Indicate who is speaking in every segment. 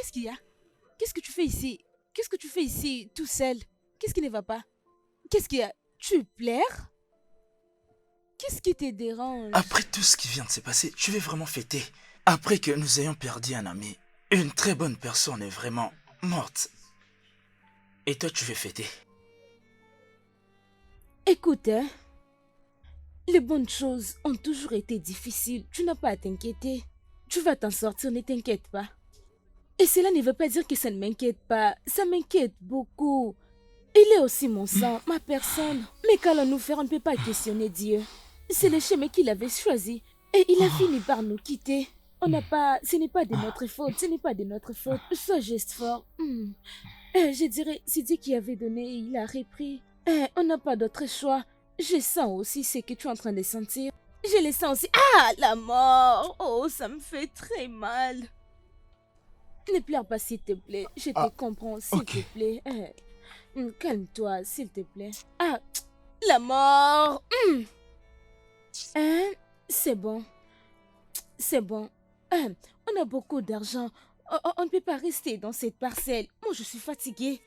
Speaker 1: Qu'est-ce qu'il y a? Qu'est-ce que tu fais ici? Qu'est-ce que tu fais ici, tout seul? Qu'est-ce qui ne va pas? Qu'est-ce qu'il y a? Tu pleures? Qu'est-ce qui te dérange?
Speaker 2: Après tout ce qui vient de se passer, je vais vraiment fêter. Après que nous ayons perdu un ami, une très bonne personne est vraiment morte. Et toi, tu veux fêter.
Speaker 1: Écoute, hein, les bonnes choses ont toujours été difficiles. Tu n'as pas à t'inquiéter. Tu vas t'en sortir, ne t'inquiète pas. Et cela ne veut pas dire que ça ne m'inquiète pas. Ça m'inquiète beaucoup. Il est aussi mon sang, ma personne. Mais qu'allons-nous faire? On ne peut pas questionner Dieu. C'est le chemin qu'il avait choisi. Et il a fini par nous quitter. On n'a pas... Ce n'est pas de notre faute. Ce n'est pas de notre faute. Sois juste fort. Je dirais, c'est Dieu qui avait donné et il a repris. On n'a pas d'autre choix. Je sens aussi ce que tu es en train de sentir. Je le sens aussi. Ah, la mort! Oh, ça me fait très mal. Ne pleure pas, s'il te plaît. Je te
Speaker 2: Ah,
Speaker 1: comprends, s'il
Speaker 2: ok.
Speaker 1: te plaît. Calme-toi, s'il te plaît. Ah, la mort! Hein? C'est bon. C'est bon. On a beaucoup d'argent. On ne peut pas rester dans cette parcelle. Moi, je suis fatiguée.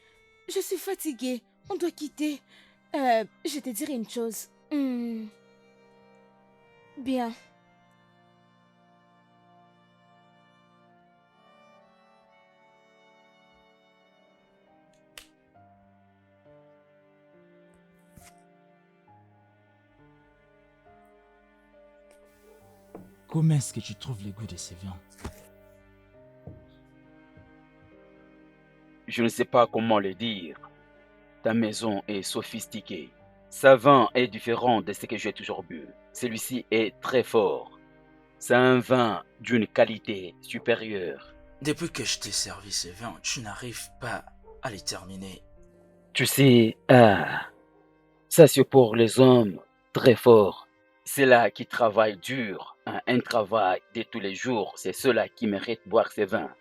Speaker 1: Je suis fatiguée. On doit quitter. Je te dirai une chose. Bien.
Speaker 3: Comment est-ce que tu trouves le goût de ces viandes?
Speaker 4: Je ne sais pas comment le dire. Ta maison est sophistiquée. Sa vin est différent de ce que j'ai toujours bu. Celui-ci est très fort. C'est un vin d'une qualité supérieure.
Speaker 2: Depuis que je t'ai servi ces vins, tu n'arrives pas à les terminer.
Speaker 4: Tu sais, ça c'est pour les hommes très forts. C'est là qui travaillent dur, un travail de tous les jours. C'est ceux-là qui méritent de boire ces vins.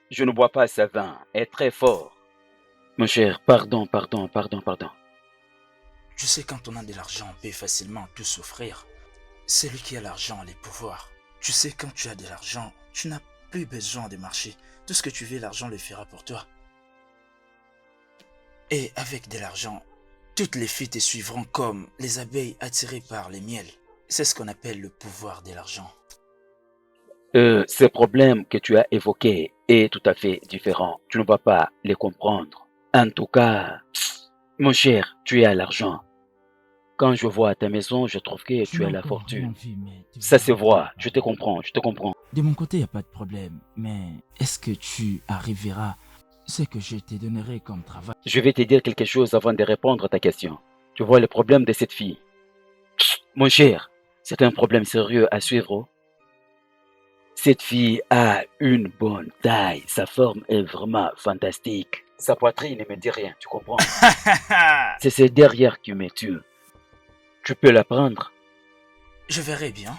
Speaker 4: Je ne bois pas ce vin, est très fort. Mon cher, pardon.
Speaker 2: Tu sais, quand on a de l'argent, on peut facilement tout s'offrir. Celui qui a l'argent a les pouvoirs. Tu sais, quand tu as de l'argent, tu n'as plus besoin de marcher. Tout ce que tu veux, l'argent le fera pour toi. Et avec de l'argent, toutes les filles te suivront comme les abeilles attirées par les miels. C'est ce qu'on appelle le pouvoir de l'argent.
Speaker 4: Ces problèmes que tu as évoqués est tout à fait différent. Tu ne vas pas les comprendre. En tout cas, mon cher, tu as l'argent. Quand je vois ta maison, je trouve que
Speaker 3: Tu
Speaker 4: tu
Speaker 3: n'as
Speaker 4: as la
Speaker 3: encore rien
Speaker 4: fortune.
Speaker 3: vu, mais tu
Speaker 4: Ça
Speaker 3: verras
Speaker 4: se
Speaker 3: de ton
Speaker 4: voit,
Speaker 3: part.
Speaker 4: je te comprends.
Speaker 3: De mon côté, il n'y a pas de problème, mais est-ce que tu arriveras ce que je te donnerai comme travail?
Speaker 4: Je vais te dire quelque chose avant de répondre à ta question. Tu vois le problème de cette fille. Mon cher, c'est un problème sérieux à suivre. Cette fille a une bonne taille. Sa forme est vraiment fantastique. Sa poitrine ne me dit rien, tu comprends? C'est ses derrière qui me tue. Tu peux la prendre?
Speaker 2: Je verrai bien.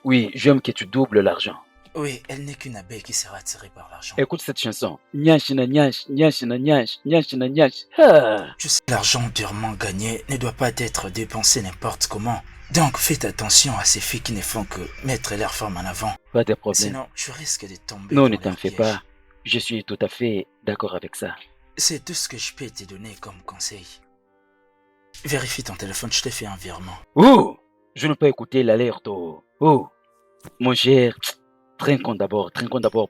Speaker 4: Oui, j'aime que tu doubles l'argent.
Speaker 2: Oui, elle n'est qu'une abeille qui sera attirée par l'argent.
Speaker 4: Écoute cette chanson. Nyashina nyash, nyashina nyash, nyashina nyash. Ah.
Speaker 2: Tu sais, l'argent durement gagné ne doit pas être dépensé n'importe comment. Donc faites attention à ces filles qui ne font que mettre leur forme en avant.
Speaker 4: Pas de problème.
Speaker 2: Sinon, tu risques de tomber
Speaker 4: Non,
Speaker 2: dans
Speaker 4: ne t'en
Speaker 2: leur
Speaker 4: fais
Speaker 2: piège.
Speaker 4: pas. Je suis tout à fait d'accord avec ça.
Speaker 2: C'est tout ce que je peux te donner comme conseil. Vérifie ton téléphone, je t'ai fait un virement.
Speaker 4: Oh, je ne peux écouter l'alerte. Oh, mon cher, trinquons d'abord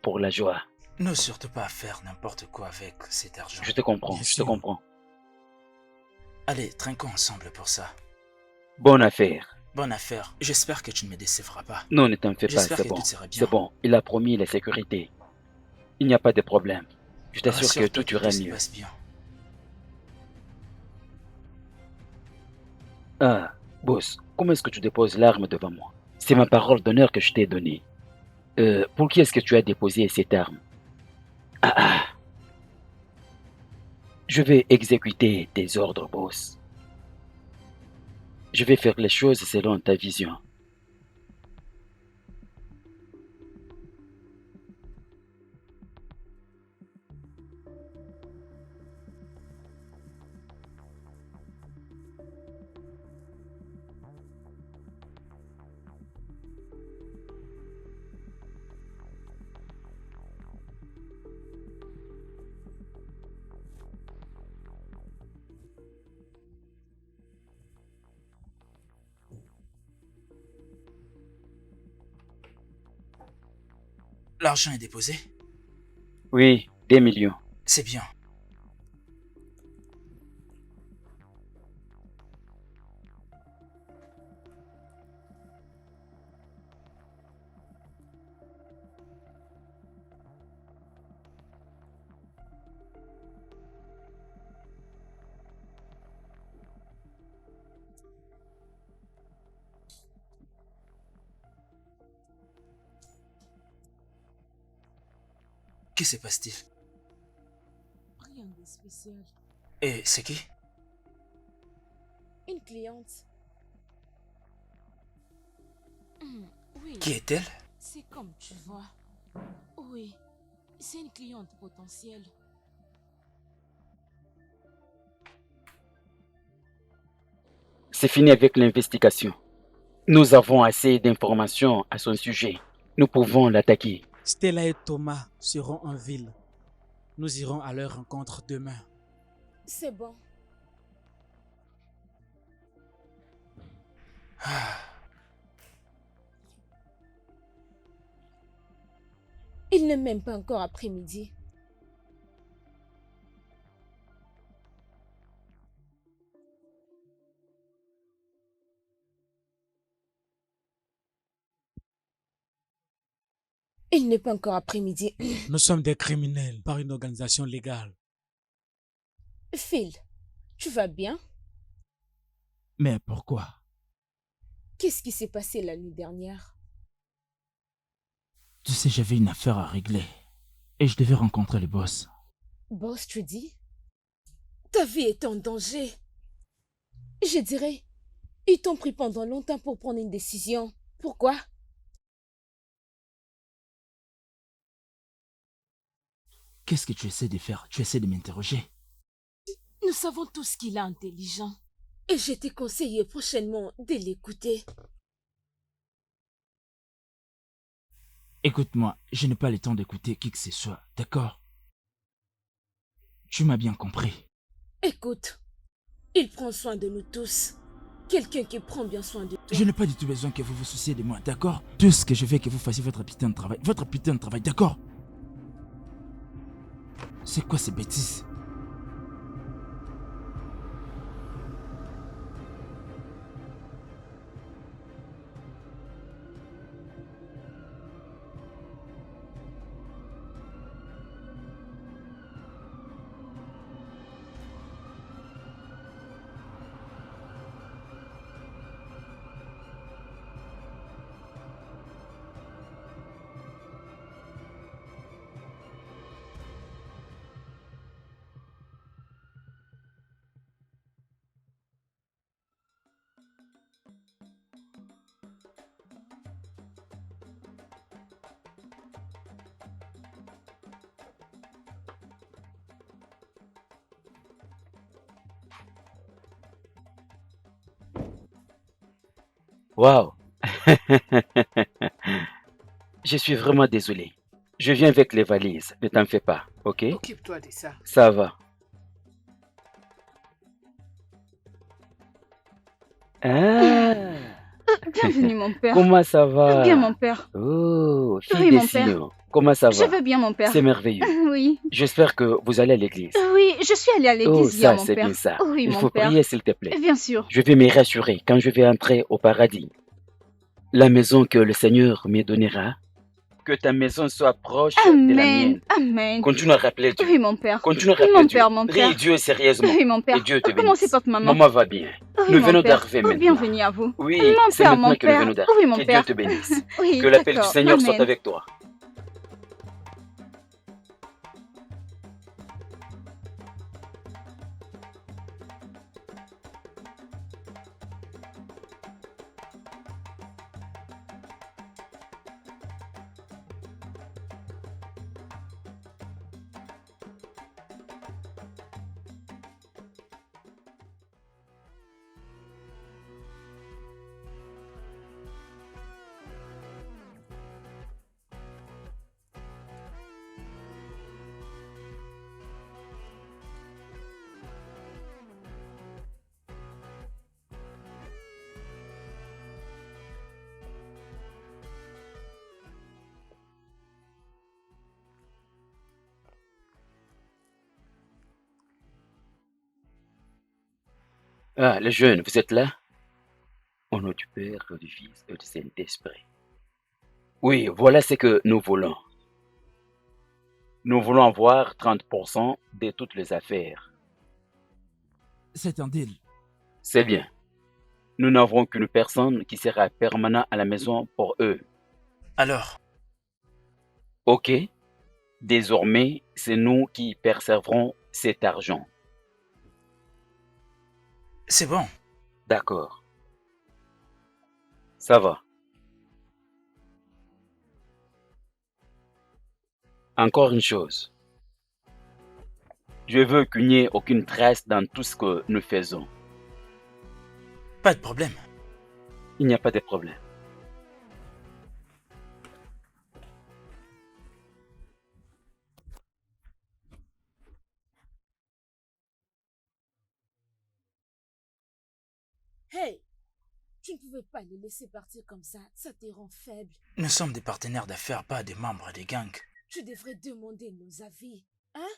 Speaker 4: pour la joie.
Speaker 2: Ne surtout pas faire n'importe quoi avec cet argent.
Speaker 4: Je te comprends,
Speaker 3: Bien
Speaker 4: je te
Speaker 3: sûr.
Speaker 4: comprends.
Speaker 2: Allez, trinquons ensemble pour ça.
Speaker 4: Bonne affaire.
Speaker 2: Bonne affaire. J'espère que tu ne me décevras pas.
Speaker 4: Non, ne t'en fais pas,
Speaker 2: J'espère
Speaker 4: c'est
Speaker 2: que
Speaker 4: bon.
Speaker 2: tout sera bien.
Speaker 4: C'est bon, il a promis la sécurité. Il n'y a pas de problème. Je t'assure que
Speaker 2: Rassure-toi
Speaker 4: tout ira
Speaker 2: se
Speaker 4: mieux.
Speaker 2: passe bien.
Speaker 4: Ah, boss, comment est-ce que tu déposes l'arme devant moi? C'est ma parole d'honneur que je t'ai donnée. Pour qui est-ce que tu as déposé cette arme? Ah. Je vais exécuter tes ordres, boss. Je vais faire les choses selon ta vision.
Speaker 2: L'argent est déposé?
Speaker 4: Oui, des millions.
Speaker 2: C'est bien. Que se passe-t-il?
Speaker 1: Rien de spécial.
Speaker 2: Et c'est qui?
Speaker 1: Une cliente. Oui,
Speaker 2: Qui est-elle?
Speaker 1: c'est comme tu vois. Oui, c'est une cliente potentielle.
Speaker 4: C'est fini avec l'investigation. Nous avons assez d'informations à son sujet. Nous pouvons l'attaquer.
Speaker 5: Stella et Thomas seront en ville. Nous irons à leur rencontre demain.
Speaker 1: C'est bon. Il n'est même pas encore après-midi. Il n'est pas encore après-midi.
Speaker 5: Nous sommes des criminels par une organisation légale.
Speaker 1: Phil, tu vas bien?
Speaker 3: Mais pourquoi?
Speaker 1: Qu'est-ce qui s'est passé la nuit dernière?
Speaker 3: Tu sais, j'avais une affaire à régler. Et je devais rencontrer le boss.
Speaker 1: Boss, tu dis? Ta vie est en danger. Je dirais, ils t'ont pris pendant longtemps pour prendre une décision. Pourquoi?
Speaker 3: Qu'est-ce que tu essaies de faire? Tu essaies de m'interroger?
Speaker 1: Nous savons tous qu'il est intelligent. Et je t'ai conseillé prochainement de l'écouter.
Speaker 3: Écoute-moi, je n'ai pas le temps d'écouter qui que ce soit, d'accord? Tu m'as bien compris.
Speaker 1: Écoute, il prend soin de nous tous. Quelqu'un qui prend bien soin de toi.
Speaker 3: Je n'ai pas du tout besoin que vous vous souciez de moi, d'accord? Tout ce que je veux que vous fassiez votre putain de travail. Votre putain de travail, d'accord? C'est quoi ces bêtises?
Speaker 4: Waouh! Je suis vraiment désolé. Je viens avec les valises. Ne t'en fais pas, ok?
Speaker 6: Occupe-toi de ça.
Speaker 4: Ça va. Ah!
Speaker 7: Bienvenue, mon père.
Speaker 4: Comment ça va?
Speaker 7: Bien, mon père.
Speaker 4: Oh, fille
Speaker 7: Oui,
Speaker 4: des
Speaker 7: mon père.
Speaker 4: Sion. Comment ça
Speaker 7: Je
Speaker 4: va?
Speaker 7: vais bien, mon père.
Speaker 4: C'est merveilleux.
Speaker 7: Oui.
Speaker 4: J'espère que vous allez à l'église.
Speaker 7: Oui, je suis allée à
Speaker 4: Oh,
Speaker 7: l'église hier,
Speaker 4: ça,
Speaker 7: mon
Speaker 4: c'est
Speaker 7: père.
Speaker 4: bien ça.
Speaker 7: Oui,
Speaker 4: Il
Speaker 7: mon
Speaker 4: faut
Speaker 7: père.
Speaker 4: prier, s'il te plaît.
Speaker 7: Bien sûr.
Speaker 4: Je vais me rassurer quand je vais entrer au paradis. La maison que le Seigneur me donnera, que ta maison soit proche de la
Speaker 7: Amen.
Speaker 4: mienne.
Speaker 7: Amen.
Speaker 4: Continue à rappeler Dieu.
Speaker 7: Oui, mon père.
Speaker 4: Continue à rappeler
Speaker 7: Mon
Speaker 4: Dieu.
Speaker 7: père, mon
Speaker 4: Prie
Speaker 7: père.
Speaker 4: Dieu sérieusement.
Speaker 7: Oui, mon père.
Speaker 4: Et Dieu te
Speaker 7: Comment
Speaker 4: bénisse.
Speaker 7: se porte maman?
Speaker 4: Maman va bien.
Speaker 7: Oui,
Speaker 4: Nous
Speaker 7: mon
Speaker 4: venons
Speaker 7: père.
Speaker 4: d'arriver
Speaker 7: Oh,
Speaker 4: maintenant.
Speaker 7: bienvenue à vous.
Speaker 4: Oui,
Speaker 7: Mon
Speaker 4: c'est
Speaker 7: père,
Speaker 4: maintenant
Speaker 7: mon
Speaker 4: que nous
Speaker 7: père.
Speaker 4: venons d'arriver.
Speaker 7: Oui, mon
Speaker 4: Que
Speaker 7: père.
Speaker 4: Dieu te bénisse.
Speaker 7: Oui,
Speaker 4: Que la paix du
Speaker 7: d'accord.
Speaker 4: Seigneur soit
Speaker 7: Amen.
Speaker 4: avec toi. Ah, les jeunes, vous êtes là? Au nom du Père, du Fils et du Saint-Esprit. Oui, voilà ce que nous voulons. Nous voulons avoir 30% de toutes les affaires.
Speaker 3: C'est un deal.
Speaker 4: C'est bien. Nous n'avons qu'une personne qui sera permanent à la maison pour eux.
Speaker 2: Alors,
Speaker 4: OK? Désormais, c'est nous qui percevrons cet argent.
Speaker 2: c'est bon.
Speaker 4: D'accord. Ça va. Encore une chose. Je veux qu'il n'y ait aucune trace dans tout ce que nous faisons.
Speaker 2: Pas de problème.
Speaker 4: Il n'y a pas de problème.
Speaker 1: Hey, tu ne pouvais pas les laisser partir comme ça te rend faible.
Speaker 2: Nous sommes des partenaires d'affaires, pas des membres des gangs.
Speaker 1: Tu devrais demander nos avis, hein?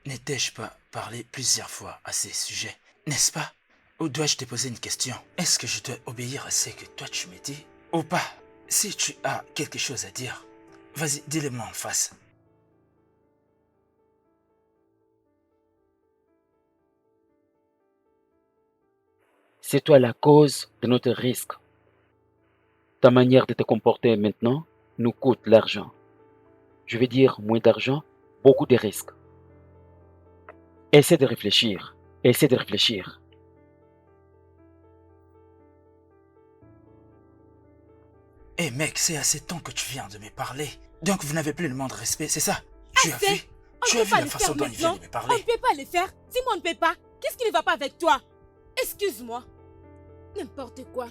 Speaker 2: N'ai-je pas parlé plusieurs fois à ces sujets, n'est-ce pas? Ou dois-je te poser une question? Est-ce que je dois obéir à ce que toi tu me dis? Ou pas? Si tu as quelque chose à dire, vas-y, dis-le-moi en face.
Speaker 4: C'est toi la cause de notre risque. Ta manière de te comporter maintenant nous coûte l'argent. Je veux dire moins d'argent, beaucoup de risques. Essaie de réfléchir. Essaie de réfléchir.
Speaker 2: Eh mec, c'est assez de temps que tu viens de me parler. Donc vous n'avez plus le moindre respect, c'est ça? Tu as
Speaker 1: Assez.
Speaker 2: vu?
Speaker 1: On
Speaker 2: Tu
Speaker 1: ne
Speaker 2: as
Speaker 1: peut
Speaker 2: vu
Speaker 1: pas
Speaker 2: la
Speaker 1: le
Speaker 2: façon
Speaker 1: faire
Speaker 2: dont il vient
Speaker 1: maintenant.
Speaker 2: de me
Speaker 1: On
Speaker 2: parler?
Speaker 1: ne peut pas le faire. Dis-moi, on ne peut pas. Qu'est-ce qui ne va pas avec toi? Excuse-moi. N'importe quoi.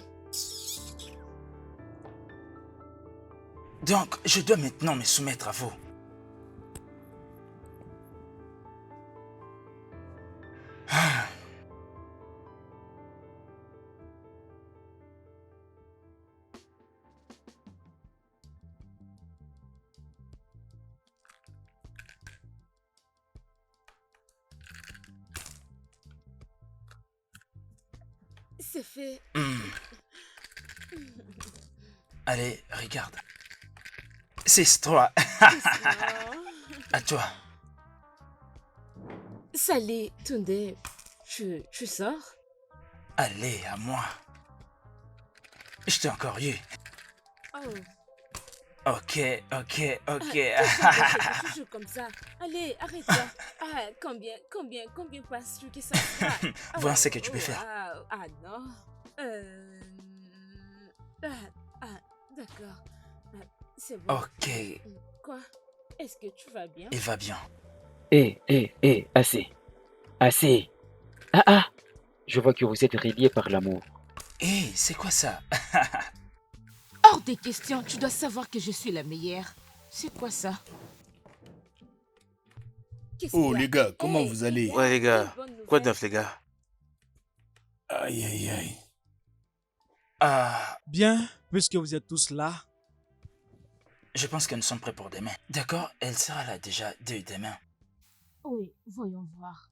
Speaker 2: Donc, je dois maintenant me soumettre à vous. Ah.
Speaker 1: C'est fait.
Speaker 2: Allez, regarde. 6-3. À toi.
Speaker 1: Salut, Tunde. Tu sors?
Speaker 2: Allez, à moi. Je t'ai encore eu.
Speaker 1: Oh.
Speaker 2: Ok.
Speaker 1: Tu joues comme ça. Allez, arrête-toi. Ah, combien penses-tu que ça sera?
Speaker 2: Vois ce que tu peux faire.
Speaker 1: Non. D'accord. C'est bon.
Speaker 2: Ok,
Speaker 1: Quoi? Est-ce que tu vas bien?
Speaker 2: il va bien.
Speaker 4: Assez. Assez. Ah, je vois que vous êtes reliés par l'amour.
Speaker 2: Hé, c'est quoi ça?
Speaker 1: Hors des questions, tu dois savoir que je suis la meilleure. C'est quoi ça? Qu'est-ce
Speaker 6: Oh
Speaker 1: qu'il y a?
Speaker 6: les gars, comment
Speaker 1: Hey,
Speaker 6: vous allez?
Speaker 8: Ouais, les gars.
Speaker 1: quelle bonne
Speaker 8: Quoi de
Speaker 1: nouvelle.
Speaker 8: neuf, les gars?
Speaker 6: Aïe aïe aïe.
Speaker 2: Ah,
Speaker 5: Bien, puisque vous êtes tous là,
Speaker 2: je pense que nous sommes prêts pour demain. D'accord, elle sera là déjà dès demain.
Speaker 1: Oui, voyons voir.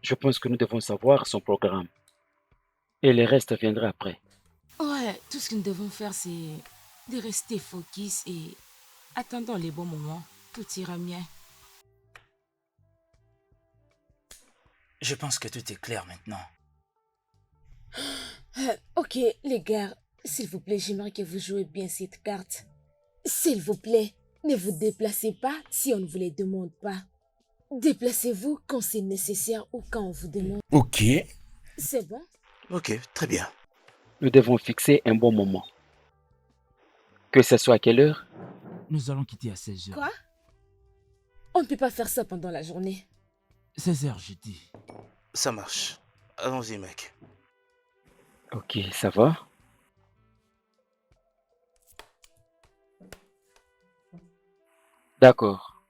Speaker 4: Je pense que nous devons savoir son programme. Et le reste viendra après.
Speaker 1: Ouais, tout ce que nous devons faire, c'est de rester focus et attendons les bons moments. Tout ira bien.
Speaker 2: Je pense que tout est clair maintenant.
Speaker 1: Ok, les gars, s'il vous plaît, j'aimerais que vous jouez bien cette carte. S'il vous plaît, ne vous déplacez pas si on ne vous les demande pas. Déplacez-vous quand c'est nécessaire ou quand on vous demande.
Speaker 6: Ok.
Speaker 1: C'est bon?
Speaker 8: Ok, très bien.
Speaker 4: Nous devons fixer un bon moment. Que ce soit à quelle heure?
Speaker 3: Nous allons quitter à 16h.
Speaker 1: Quoi? On ne peut pas faire ça pendant la journée.
Speaker 3: 16h, j'ai dit.
Speaker 8: Ça marche. Allons-y, mec.
Speaker 4: Ok, ça va? D'accord.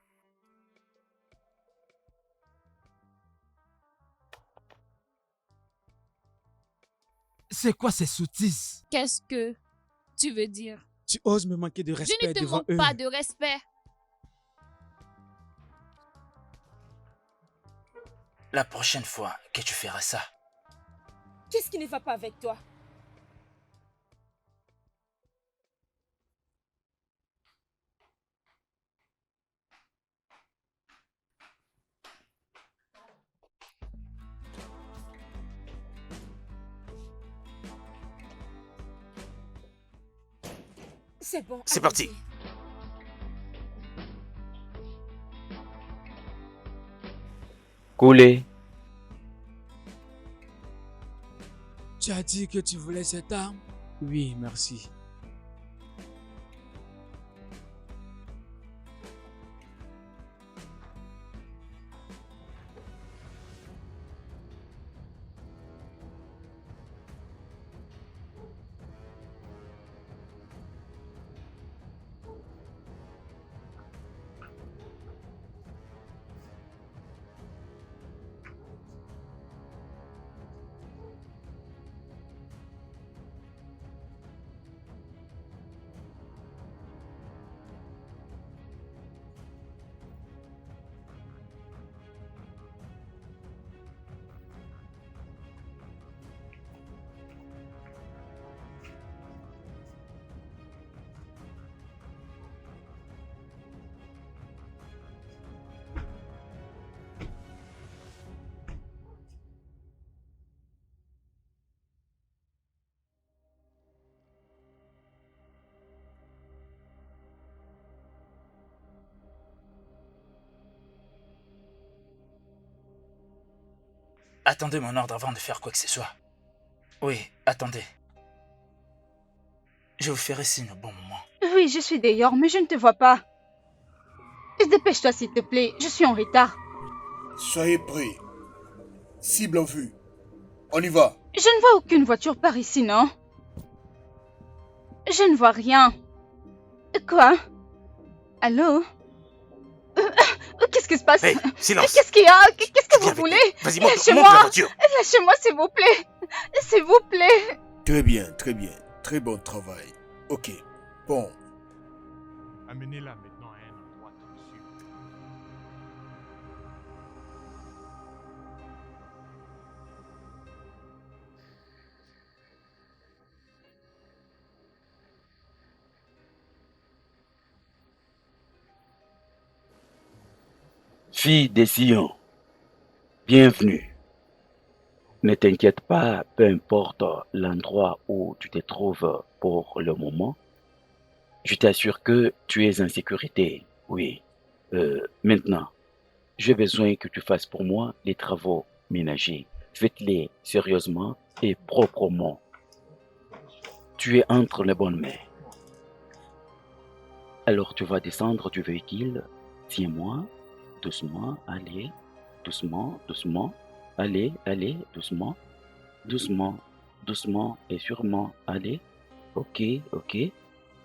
Speaker 3: C'est quoi ces sottises?
Speaker 9: Qu'est-ce que tu veux dire?
Speaker 5: tu oses me manquer de
Speaker 9: Je
Speaker 5: respect
Speaker 9: ne te
Speaker 5: devant
Speaker 9: manque
Speaker 5: eux.
Speaker 9: pas de respect.
Speaker 2: la prochaine fois que tu feras ça,
Speaker 1: Qu'est-ce qui ne va pas avec toi? C'est bon.
Speaker 8: C'est parti.
Speaker 1: allons-y.
Speaker 4: Coulez.
Speaker 5: Tu as dit que tu voulais cette arme? Oui, merci.
Speaker 2: attendez mon ordre avant de faire quoi que ce soit. Oui, attendez. Je vous ferai signe au bon moment.
Speaker 7: Oui, je suis dehors, mais je ne te vois pas. Dépêche-toi, s'il te plaît. Je suis en retard.
Speaker 6: Soyez prêts. Cible en vue. On y va.
Speaker 7: Je ne vois aucune voiture par ici, non? Je ne vois rien. Quoi? Allô? Qu'est-ce qui se passe?
Speaker 8: Hey, silence.
Speaker 7: Qu'est-ce qu'il y a? Qu'est-ce que
Speaker 8: Viens
Speaker 7: vous
Speaker 8: avec
Speaker 7: voulez?
Speaker 8: moi. Vas-y, monte la
Speaker 7: Lâchez-moi!
Speaker 8: voiture.
Speaker 7: Lâchez-moi, s'il vous plaît! S'il vous plaît!
Speaker 6: Très bien, très bien. Très bon travail. Ok. Bon.
Speaker 10: Amenez-la maintenant à un endroit sûr.
Speaker 4: Fille des Sion, bienvenue. Ne t'inquiète pas, peu importe l'endroit où tu te trouves pour le moment. Je t'assure que tu es en sécurité. Oui. Maintenant, j'ai besoin que tu fasses pour moi les travaux ménagers. Faites-les sérieusement et proprement. Tu es entre les bonnes mains. Alors tu vas descendre du véhicule. Tiens-moi. Doucement, allez. Doucement, doucement. Allez, allez, doucement. Doucement, doucement et sûrement. Allez. Ok, ok.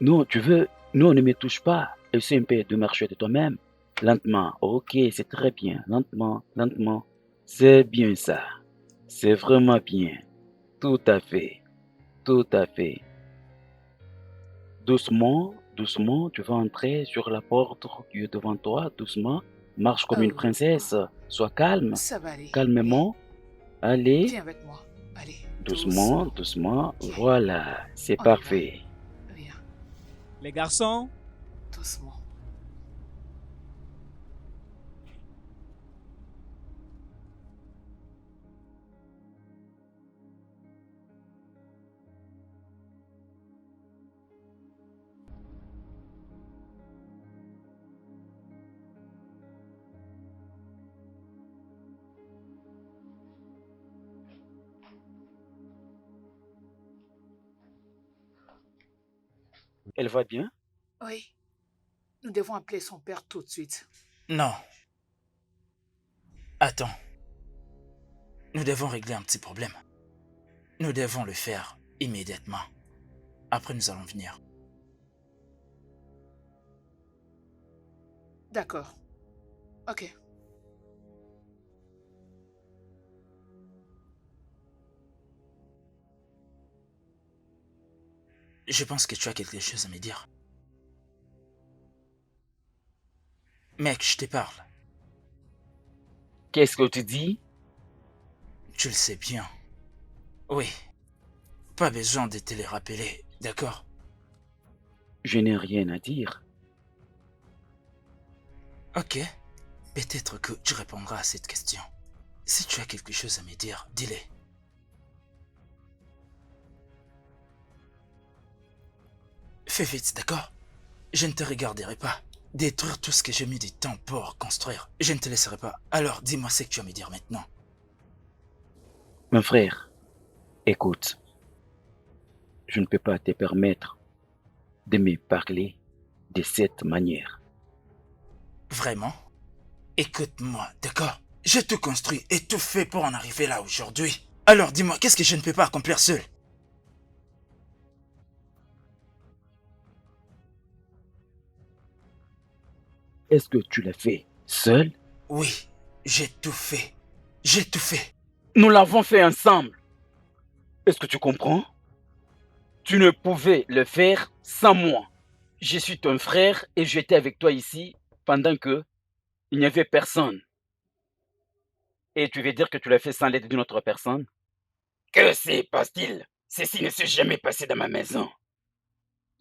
Speaker 4: Non, tu veux. Non, ne me touche pas. Essaie un peu de marcher de toi-même. Lentement. Ok, c'est très bien. Lentement, lentement. C'est bien ça. C'est vraiment bien. Tout à fait. Tout à fait. Doucement, doucement, tu vas entrer sur la porte qui est devant toi. Doucement. Marche comme une princesse. Sois calme.
Speaker 11: Ça va aller.
Speaker 4: Calmement. Allez.
Speaker 11: Viens avec moi. Allez.
Speaker 4: Doucement, doucement.
Speaker 11: Ok.
Speaker 4: Voilà, c'est
Speaker 11: On y
Speaker 4: parfait.
Speaker 11: Viens.
Speaker 5: Les garçons,
Speaker 11: Doucement.
Speaker 4: Elle va bien?
Speaker 11: Oui. Nous devons appeler son père tout de suite.
Speaker 2: Non. Attends. Nous devons régler un petit problème. Nous devons le faire immédiatement. Après, nous allons venir.
Speaker 11: D'accord. Ok.
Speaker 2: Je pense que tu as quelque chose à me dire. Mec, je te parle.
Speaker 4: Qu'est-ce que tu dis?
Speaker 2: tu le sais bien. Oui. Pas besoin de te les rappeler, d'accord?
Speaker 4: Je n'ai rien à dire.
Speaker 2: Ok. Peut-être que tu répondras à cette question. Si tu as quelque chose à me dire, dis-le. Fais vite, d'accord? Je ne te regarderai pas. Détruire tout ce que j'ai mis du temps pour construire. Je ne te laisserai pas. Alors, dis-moi ce que tu vas me dire maintenant.
Speaker 4: Mon frère, écoute. Je ne peux pas te permettre de me parler de cette manière.
Speaker 2: Vraiment? Écoute-moi, d'accord? J'ai tout construit et tout fait pour en arriver là aujourd'hui. Alors dis-moi, qu'est-ce que je ne peux pas accomplir seul?
Speaker 4: Est-ce que tu l'as fait seul?
Speaker 2: Oui, j'ai tout fait. J'ai tout fait.
Speaker 4: Nous l'avons fait ensemble. Est-ce que tu comprends? Tu ne pouvais le faire sans moi. Je suis ton frère et j'étais avec toi ici pendant que il n'y avait personne. Et tu veux dire que tu l'as fait sans l'aide d'une autre personne? Que se passe-t-il? Ceci ne s'est jamais passé dans ma maison.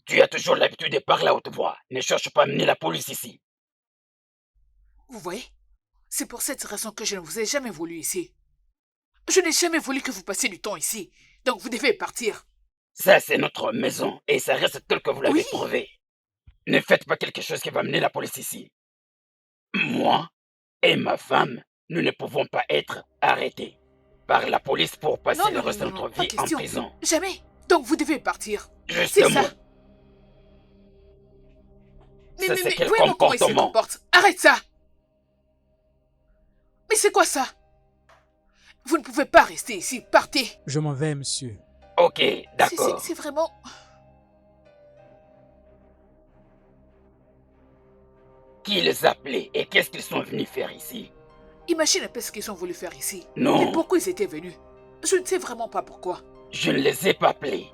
Speaker 4: Tu as toujours l'habitude de parler à haute voix. Ne cherche pas à amener la police ici.
Speaker 11: Vous voyez? C'est pour cette raison que je ne vous ai jamais voulu ici. Je n'ai jamais voulu que vous passiez du temps ici. Donc vous devez partir.
Speaker 4: Ça, c'est notre maison et ça reste tel que vous l'avez
Speaker 11: Oui.
Speaker 4: trouvé. Ne faites pas quelque chose qui va amener la police ici. Moi et ma femme, nous ne pouvons pas être arrêtés par la police pour passer le reste de notre
Speaker 11: pas
Speaker 4: vie en
Speaker 11: question.
Speaker 4: prison.
Speaker 11: Jamais. Donc vous devez partir. C'est
Speaker 4: Justement.
Speaker 11: ça. Mais
Speaker 4: Ça, c'est quel
Speaker 11: voyez-moi comment il se
Speaker 4: comportement?
Speaker 11: comporte. Arrête ça. Mais c'est quoi ça? Vous ne pouvez pas rester ici. Partez.
Speaker 5: Je m'en vais, monsieur.
Speaker 4: Ok, d'accord.
Speaker 11: C'est vraiment...
Speaker 4: Qui les appelait et qu'est-ce qu'ils sont venus faire ici?
Speaker 11: Imagine un peu ce qu'ils ont voulu faire ici.
Speaker 4: Non.
Speaker 11: Et pourquoi ils étaient venus. Je ne sais vraiment pas pourquoi.
Speaker 4: Je ne les ai pas appelés.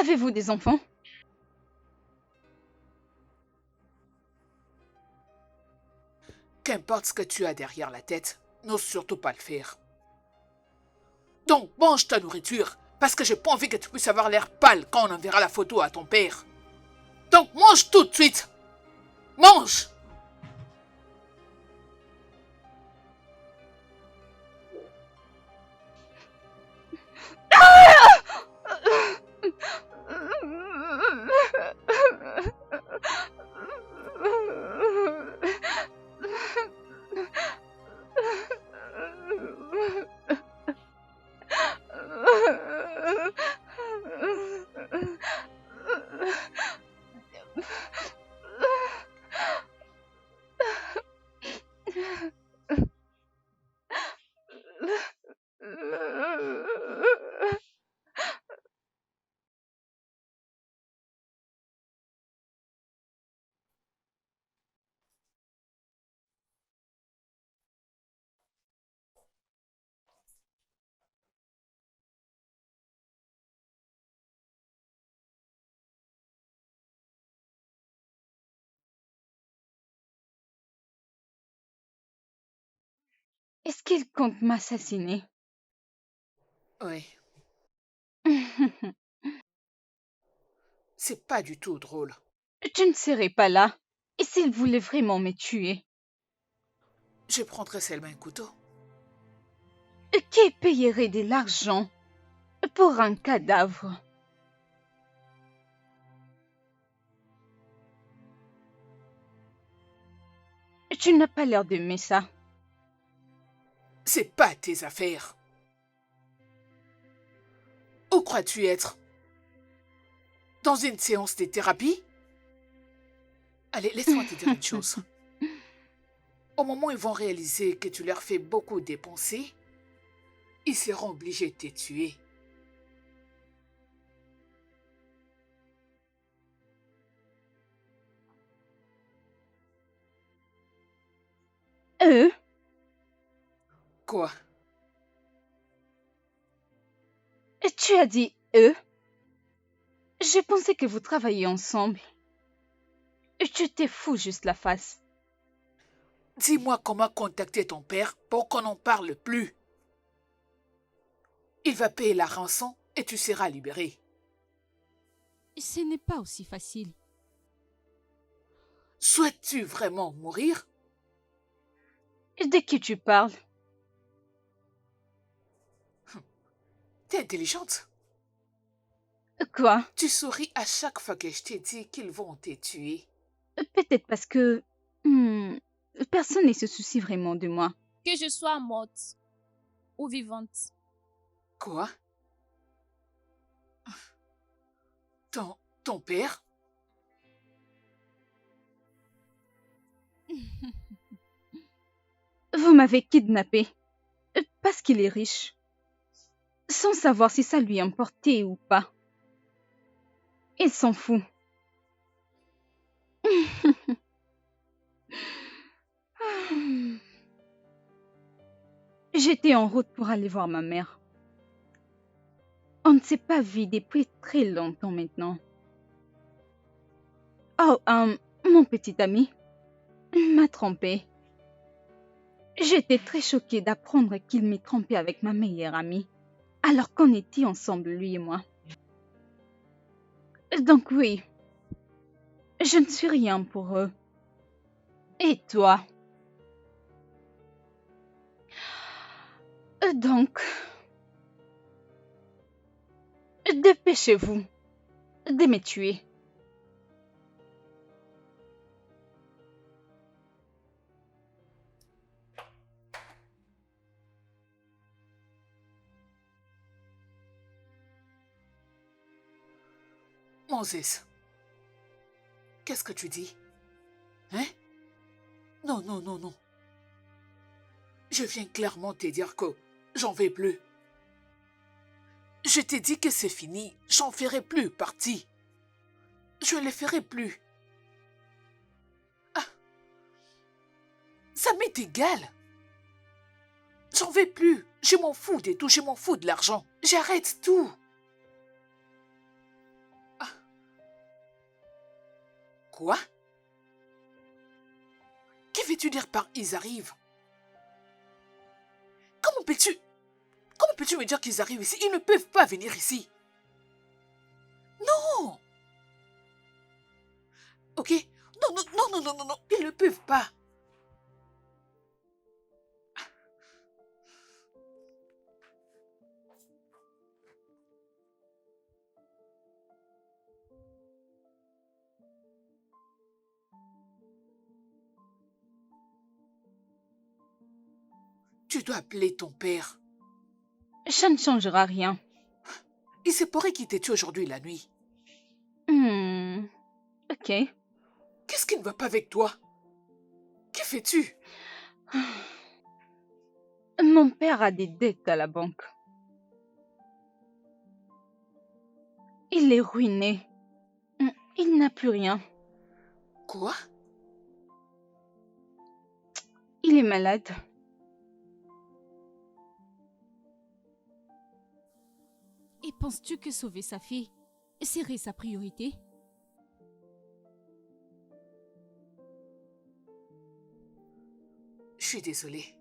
Speaker 7: Avez-vous des enfants?
Speaker 11: Qu'importe ce que tu as derrière la tête, n'ose surtout pas le faire. Donc, mange ta nourriture, parce que j'ai pas envie que tu puisses avoir l'air pâle quand on enverra la photo à ton père. Donc, mange tout de suite. Mange!
Speaker 7: Est-ce qu'il compte m'assassiner?
Speaker 11: Oui, c'est pas du tout drôle.
Speaker 7: Je ne serai pas là. Et s'il voulait vraiment me tuer?
Speaker 11: Je prendrai seulement un couteau.
Speaker 7: Qui payerait de l'argent pour un cadavre? Tu n'as pas l'air d'aimer ça.
Speaker 11: C'est pas tes affaires. Où crois-tu être? Dans une séance de thérapie? Allez, laisse-moi te dire une chose. Au moment où ils vont réaliser que tu leur fais beaucoup dépenser, ils seront obligés de te tuer.
Speaker 7: Eux?
Speaker 11: Quoi?
Speaker 7: Tu as dit eux? Je pensais que vous travailliez ensemble. Tu t'es fou juste la face.
Speaker 11: Dis-moi comment contacter ton père pour qu'on n'en parle plus. Il va payer la rançon et tu seras libéré.
Speaker 9: Ce n'est pas aussi facile.
Speaker 11: Souhaites-tu vraiment mourir?
Speaker 7: De qui tu parles?
Speaker 11: T'es intelligente.
Speaker 7: Quoi?
Speaker 11: Tu souris à chaque fois que je t'ai dit qu'ils vont te tuer.
Speaker 7: Peut-être parce que personne ne se soucie vraiment de moi.
Speaker 9: Que je sois morte ou vivante.
Speaker 11: Quoi? Ton père?
Speaker 7: Vous m'avez kidnappé parce qu'il est riche, sans savoir si ça lui importait ou pas. Il s'en fout. J'étais en route pour aller voir ma mère. On ne s'est pas vu depuis très longtemps maintenant. Oh, mon petit ami m'a trompée. J'étais très choquée d'apprendre qu'il m'ait trompée avec ma meilleure amie, alors qu'on était ensemble, lui et moi. Donc oui, je ne suis rien pour eux. Et toi? Donc, dépêchez-vous de me tuer.
Speaker 11: Moses, qu'est-ce que tu dis? Hein? Non, non, non, non. Je viens clairement te dire que j'en vais plus. Je t'ai dit que c'est fini, j'en ferai plus partie. Je ne les ferai plus. Ah, ça m'est égal. J'en vais plus. Je m'en fous de tout, je m'en fous de l'argent. J'arrête tout. Ah. Quoi? Que veux-tu dire par ils arrivent? Comment peux-tu me dire qu'ils arrivent ici? Ils ne peuvent pas venir ici. Non. Ok? Non, non, non, non, non, non, non. Ils ne peuvent pas. Tu dois appeler ton père.
Speaker 7: Ça ne changera rien.
Speaker 11: Il se pourrait qu'il t'ait tué aujourd'hui la nuit.
Speaker 7: Ok.
Speaker 11: Qu'est-ce qui ne va pas avec toi? Que fais-tu?
Speaker 7: Mon père a des dettes à la banque. Il est ruiné. Il n'a plus rien.
Speaker 11: Quoi?
Speaker 7: Il est malade.
Speaker 9: Et penses-tu que sauver sa fille serait sa priorité?
Speaker 11: Je suis désolée.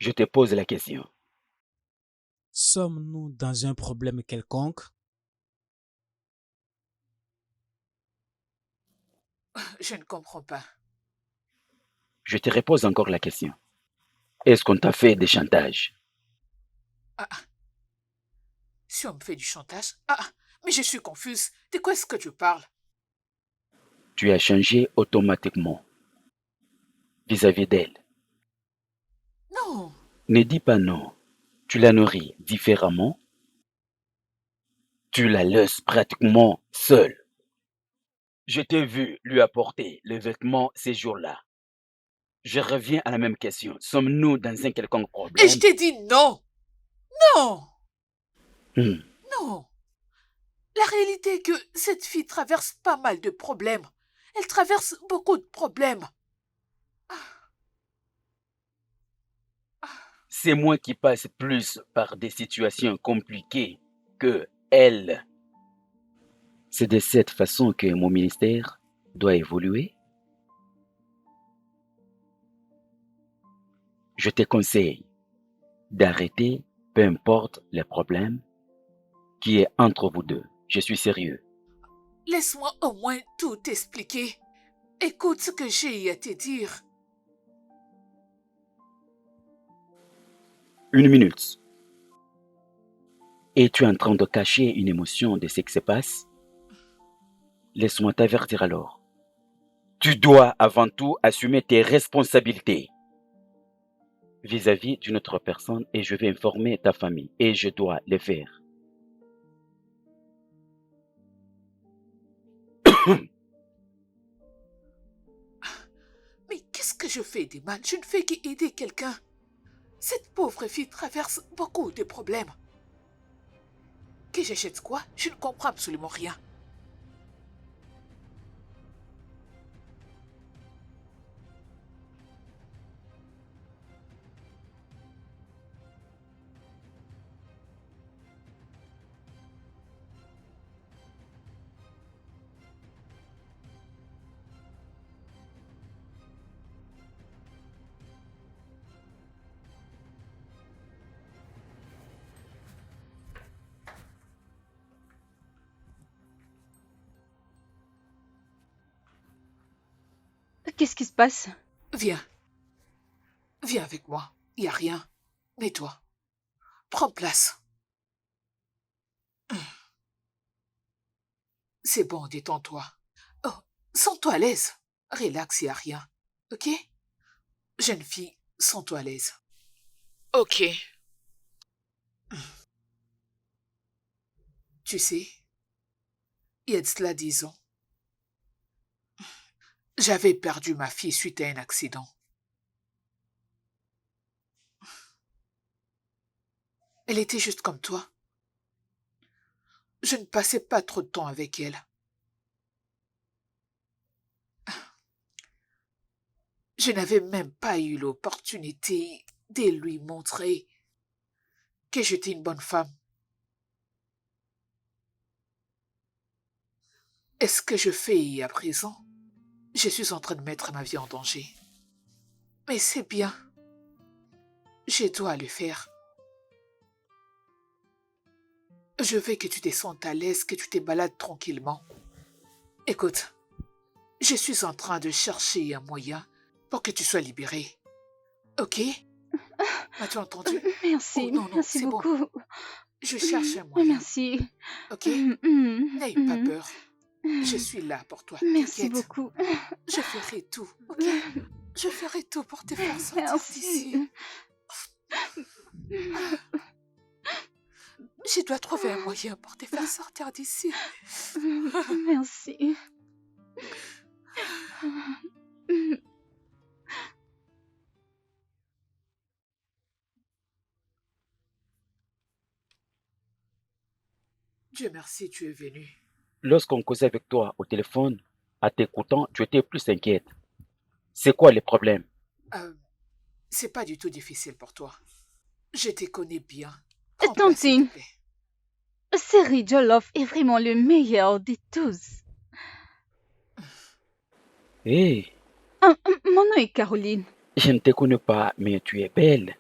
Speaker 4: Je te pose la question.
Speaker 5: Sommes-nous dans un problème quelconque?
Speaker 11: Je ne comprends pas.
Speaker 4: Je te repose encore la question. Est-ce qu'on t'a fait des chantages?
Speaker 11: Ah, si on me fait du chantage? Mais je suis confuse. De quoi est-ce que tu parles?
Speaker 4: Tu as changé automatiquement vis-à-vis d'elle.
Speaker 11: Non.
Speaker 4: Ne dis pas non. Tu la nourris différemment. Tu la laisses pratiquement seule. Je t'ai vu lui apporter les vêtements ces jours-là. Je reviens à la même question. Sommes-nous dans un quelconque
Speaker 11: Et
Speaker 4: problème?
Speaker 11: je t'ai dit non. Non. Non. La réalité est que cette fille traverse pas mal de problèmes. Elle traverse beaucoup de problèmes.
Speaker 4: C'est moi qui passe plus par des situations compliquées que elle. C'est de cette façon que mon ministère doit évoluer. Je te conseille d'arrêter, peu importe les problèmes qui est entre vous deux. Je suis sérieux.
Speaker 11: Laisse-moi au moins tout expliquer. Écoute ce que j'ai à te dire.
Speaker 4: 1 minute. Es-tu en train de cacher une émotion de ce qui se passe? Laisse-moi t'avertir alors. Tu dois avant tout assumer tes responsabilités vis-à-vis d'une autre personne et je vais informer ta famille et je dois le faire.
Speaker 11: Mais qu'est-ce que je fais de mal? Je ne fais qu'aider quelqu'un. Cette pauvre fille traverse beaucoup de problèmes. Que j'achète quoi? Je ne comprends absolument rien.
Speaker 7: Qu'est-ce qui se passe?
Speaker 11: Viens. Viens avec moi. Il n'y a rien. Mets-toi. Prends place. C'est bon, détends-toi. Oh, sens-toi à l'aise. Relax, il n'y a rien. Ok? Jeune fille, sens-toi à l'aise. Ok. Tu sais, il y a de cela 10 ans, j'avais perdu ma fille suite à un accident. Elle était juste comme toi. Je ne passais pas trop de temps avec elle. Je n'avais même pas eu l'opportunité de lui montrer que j'étais une bonne femme. Et ce que je fais à présent, je suis en train de mettre ma vie en danger. Mais c'est bien. Je dois le faire. Je veux que tu te sentes à l'aise, que tu te balades tranquillement. Écoute, je suis en train de chercher un moyen pour que tu sois libérée. Ok? M'as-tu entendu?
Speaker 7: Merci,
Speaker 11: Oh, non,
Speaker 7: merci
Speaker 11: c'est
Speaker 7: beaucoup.
Speaker 11: bon. Je cherche un moyen.
Speaker 7: Merci.
Speaker 11: Ok? N'aie pas peur. Je suis là pour toi.
Speaker 7: Merci
Speaker 11: T'inquiète.
Speaker 7: beaucoup.
Speaker 11: Je ferai tout, ok? Je ferai tout pour te faire sortir
Speaker 7: Merci.
Speaker 11: d'ici. Je dois trouver un moyen pour te faire sortir d'ici.
Speaker 7: Merci.
Speaker 11: Dieu merci, tu es venu.
Speaker 4: Lorsqu'on causait avec toi au téléphone, à t'écoutant, tu étais plus inquiète. C'est quoi les problèmes?
Speaker 11: C'est pas du tout difficile pour toi. Je te connais bien. Prends place, s'il
Speaker 7: Tantine,
Speaker 11: te plaît.
Speaker 7: Seri Jollof est vraiment le meilleur de tous.
Speaker 4: Hé,
Speaker 7: Mon nom est Caroline.
Speaker 4: je ne te connais pas, mais tu es belle.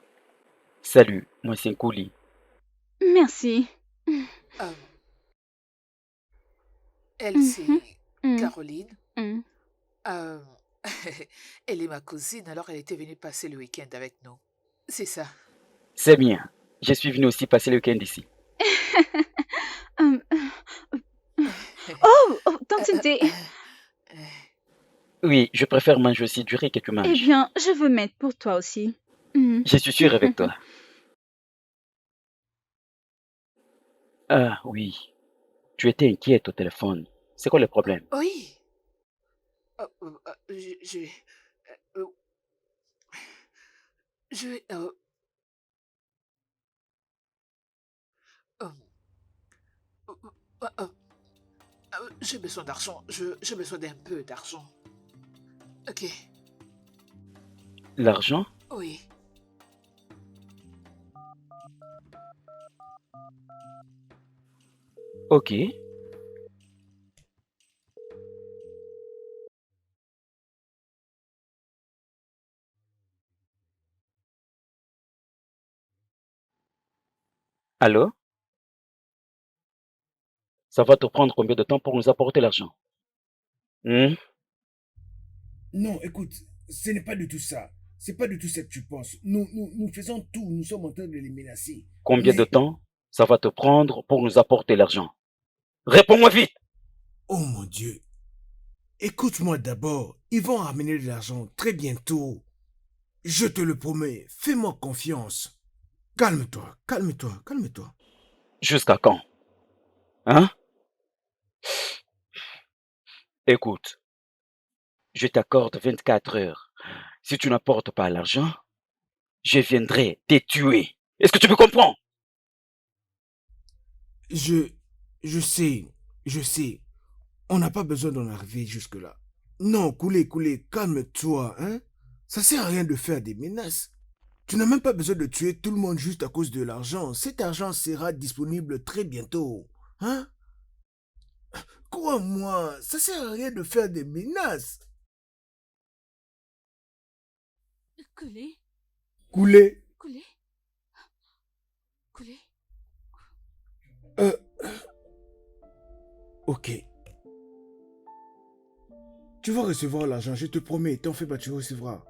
Speaker 4: Salut, moi c'est Nkouli.
Speaker 7: Merci.
Speaker 11: Euh, elle, c'est
Speaker 7: Mm,
Speaker 11: Caroline.
Speaker 7: mm.
Speaker 11: Euh, elle est ma cousine, alors elle était venue passer le week-end avec nous. C'est ça.
Speaker 4: C'est bien. Je suis venu aussi passer le week-end ici.
Speaker 7: Euh, oh, Tante Té.
Speaker 4: Oui, je préfère manger aussi du riz que tu
Speaker 7: Eh
Speaker 4: manges.
Speaker 7: bien, je veux mettre pour toi aussi. Mm.
Speaker 4: Je suis sûr avec toi. Ah oui, tu étais inquiète au téléphone. C'est quoi le problème?
Speaker 11: Oui. Je vais... euh, je vais... euh, euh, euh, euh, j'ai besoin d'argent. J'ai besoin d'un peu d'argent. Ok.
Speaker 4: L'argent?
Speaker 11: Oui.
Speaker 4: Ok. Allô? Ça va te prendre combien de temps pour nous apporter l'argent? Hmm?
Speaker 6: Non, écoute, ce n'est pas du tout ça. C'est pas du tout ça que tu penses. Nous faisons tout, nous sommes en train de les menacer.
Speaker 4: Combien de
Speaker 6: Mais,
Speaker 4: temps ça va te prendre pour nous apporter l'argent? Réponds-moi vite!
Speaker 6: oh mon Dieu, écoute-moi d'abord. Ils vont ramener de l'argent très bientôt. Je te le promets, fais-moi confiance. Calme-toi, calme-toi, calme-toi.
Speaker 4: Jusqu'à quand? Hein? Écoute, je t'accorde 24 heures. Si tu n'apportes pas l'argent, je viendrai te tuer. Est-ce que tu me comprends?
Speaker 6: Je, je sais. On n'a pas besoin d'en arriver jusque-là. Non, Koulé, calme-toi, hein. Ça sert à rien de faire des menaces. Tu n'as même pas besoin de tuer tout le monde juste à cause de l'argent. Cet argent sera disponible très bientôt. Hein? Crois-moi, ça sert à rien de faire des menaces.
Speaker 9: Coulé,
Speaker 6: Koulé,
Speaker 9: coulé, coulé.
Speaker 6: euh, ok. Tu vas recevoir l'argent, je te promets. T'en fais pas, tu recevras.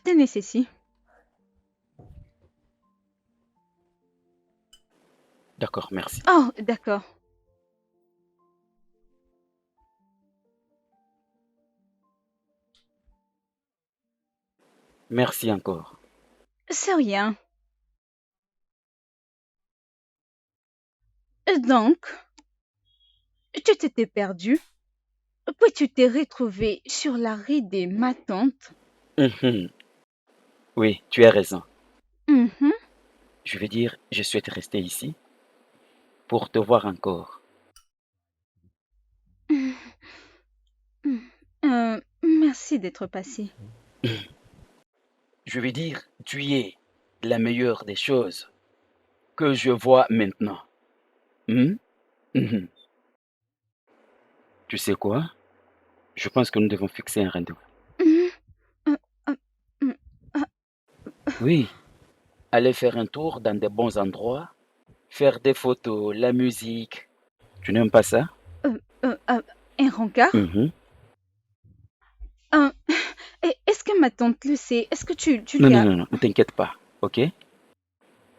Speaker 7: Tenez ceci.
Speaker 4: D'accord, merci.
Speaker 7: Oh, d'accord.
Speaker 4: Merci encore.
Speaker 7: C'est rien. Donc, tu t'étais perdu, puis tu t'es retrouvé sur la rue de ma tante.
Speaker 4: Mhm. Oui, tu as raison.
Speaker 7: Mhm.
Speaker 4: Je veux dire, je souhaite rester ici pour te voir encore.
Speaker 7: Merci d'être passé.
Speaker 4: Je veux dire, tu es la meilleure des choses que je vois maintenant. Hmm? Mhm. Tu sais quoi? Je pense que nous devons fixer un rendez-vous.
Speaker 7: Mhm. Euh, euh, mm, ah,
Speaker 4: Oui, aller faire un tour dans des bons endroits, faire des photos, la musique. Tu n'aimes pas ça?
Speaker 7: euh, un rencard?
Speaker 4: Mhm.
Speaker 7: Euh, Est-ce que ma tante le sait? Est-ce que tu
Speaker 4: Non,
Speaker 7: lui
Speaker 4: non,
Speaker 7: as...
Speaker 4: non, non, ne t'inquiète pas, ok?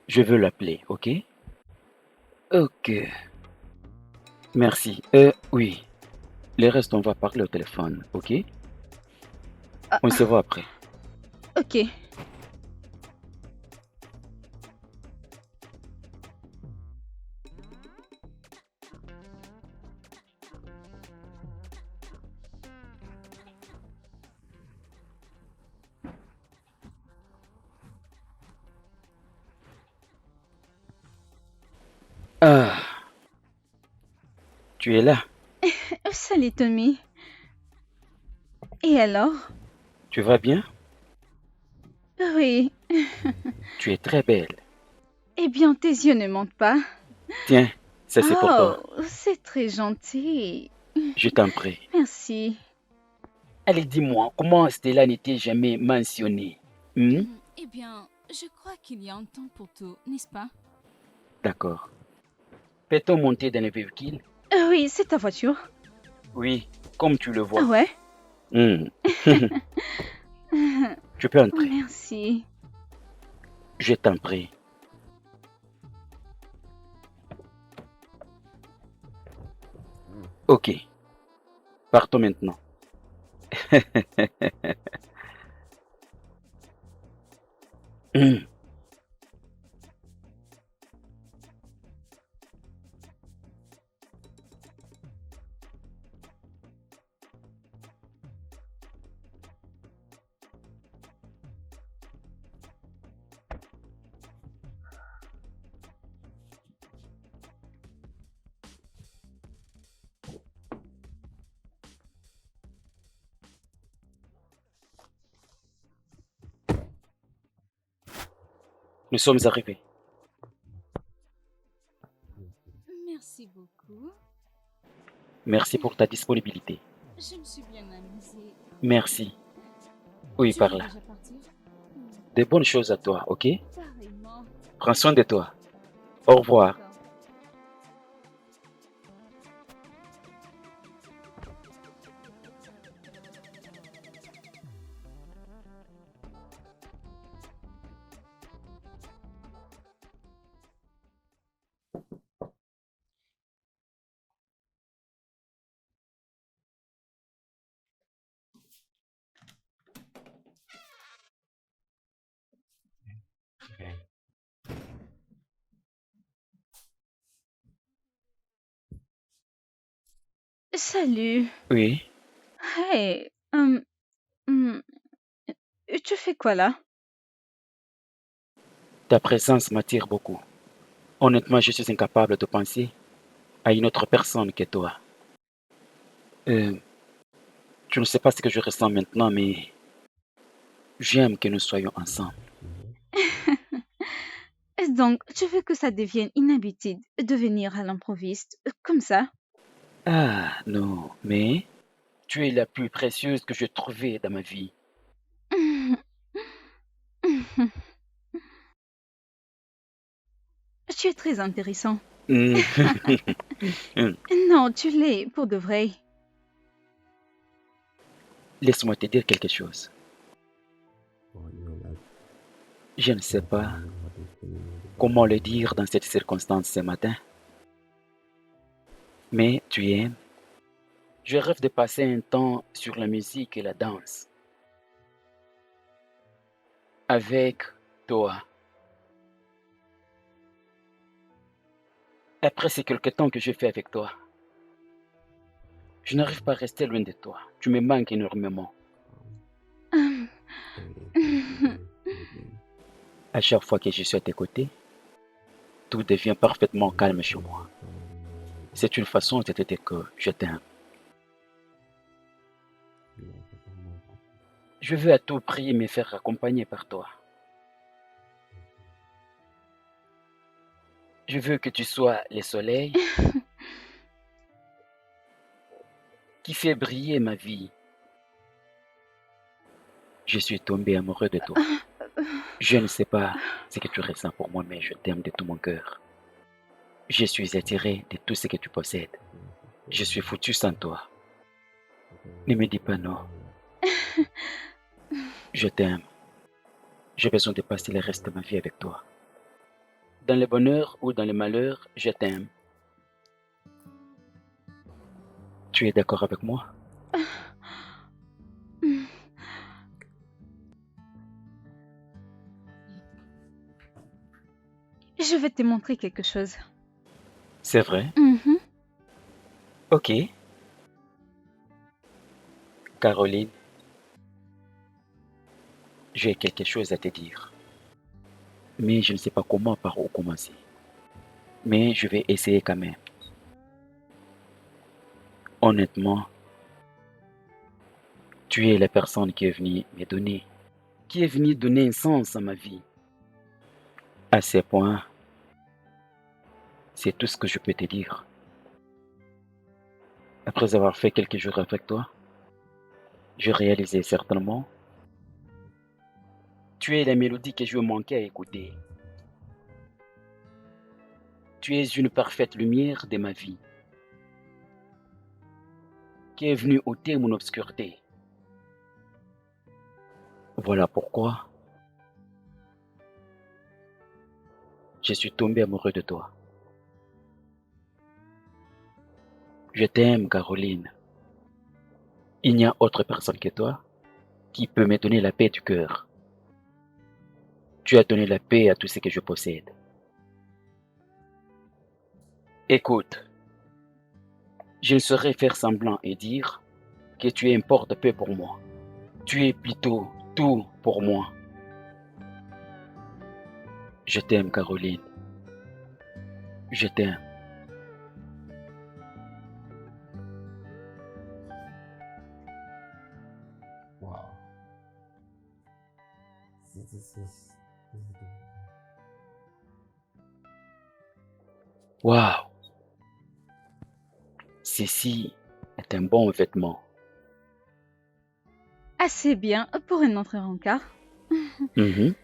Speaker 4: Je veux l'appeler, ok? Ok, merci. Oui, le reste, on va parler au téléphone, ok?
Speaker 7: Ah,
Speaker 4: On se voit après.
Speaker 7: ok.
Speaker 4: Tu es là.
Speaker 7: Salut Tommy. Et alors?
Speaker 4: Tu vas bien?
Speaker 7: Oui.
Speaker 4: Tu es très belle.
Speaker 7: Eh bien, tes yeux ne mentent pas.
Speaker 4: Tiens, ça c'est pour toi.
Speaker 7: Oh, c'est très gentil.
Speaker 4: Je t'en prie.
Speaker 7: Merci.
Speaker 4: Allez, dis-moi, comment Stella n'était jamais mentionnée?
Speaker 9: Eh bien, je crois qu'il y a un temps pour tout, n'est-ce pas?
Speaker 4: D'accord. Peut-on monter dans le véhicule?
Speaker 7: Oui, c'est ta voiture.
Speaker 4: Oui, comme tu le vois.
Speaker 7: Ah ouais?
Speaker 4: Tu peux entrer.
Speaker 7: Merci.
Speaker 4: Je t'en prie. Ok. Partons maintenant. Nous sommes arrivés.
Speaker 9: Merci beaucoup.
Speaker 4: Merci pour ta disponibilité.
Speaker 9: Je me suis bien amusée.
Speaker 4: Merci. Oui,
Speaker 9: Tu
Speaker 4: par
Speaker 9: veux
Speaker 4: là.
Speaker 9: déjà partir?
Speaker 4: Des bonnes choses à toi, ok?
Speaker 9: Carrément.
Speaker 4: Prends soin de toi. Au revoir.
Speaker 9: D'accord.
Speaker 7: Salut.
Speaker 4: Oui,
Speaker 7: Hey, tu fais quoi là?
Speaker 4: ta présence m'attire beaucoup. Honnêtement, je suis incapable de penser à une autre personne que toi. Tu ne sais pas ce que je ressens maintenant, mais j'aime que nous soyons ensemble.
Speaker 7: Donc, tu veux que ça devienne une habitude de venir à l'improviste, comme ça?
Speaker 4: Ah, non, mais tu es la plus précieuse que j'ai trouvée dans ma vie.
Speaker 7: Tu es très intéressant.
Speaker 4: Hmm.
Speaker 7: Non, tu l'es, pour de vrai.
Speaker 4: Laisse-moi te dire quelque chose. Je ne sais pas comment le dire dans cette circonstance ce matin, mais tu aimes. Je rêve de passer un temps sur la musique et la danse avec toi. Après ces quelques temps que j'ai fait avec toi, je n'arrive pas à rester loin de toi. Tu me manques énormément. À chaque fois que je suis à tes côtés, tout devient parfaitement calme chez moi. C'est une façon de te dire que je t'aime. Je veux à tout prix me faire accompagner par toi. Je veux que tu sois le soleil qui fait briller ma vie. Je suis tombé amoureux de toi. Je ne sais pas ce que tu ressens pour moi, mais je t'aime de tout mon cœur. Je suis attiré de tout ce que tu possèdes. Je suis foutu sans toi. Ne me dis pas non. Je t'aime. J'ai besoin de passer le reste de ma vie avec toi. Dans le bonheur ou dans le malheur, je t'aime. Tu es d'accord avec moi?
Speaker 7: Je vais te montrer quelque chose.
Speaker 4: C'est vrai?
Speaker 7: Mhm.
Speaker 4: Ok. Caroline, j'ai quelque chose à te dire. Mais je ne sais pas par où commencer. Mais je vais essayer quand même. Honnêtement, tu es la personne qui est venue me donner, qui est venue donner un sens à ma vie. À ce point, c'est tout ce que je peux te dire. Après avoir fait quelques jours avec toi, j'ai réalisé certainement, tu es la mélodie que je manquais à écouter. Tu es une parfaite lumière de ma vie, qui est venue ôter mon obscurité. Voilà pourquoi je suis tombé amoureux de toi. Je t'aime, Caroline. Il n'y a autre personne que toi qui peut me donner la paix du cœur. Tu as donné la paix à tout ce que je possède. Écoute, je ne saurais faire semblant et dire que tu importes peu pour moi. Tu es plutôt tout pour moi. Je t'aime, Caroline. Je t'aime. Waouh! Ceci est un bon vêtement.
Speaker 7: Assez bien pour un autre rencard.
Speaker 4: Mhm.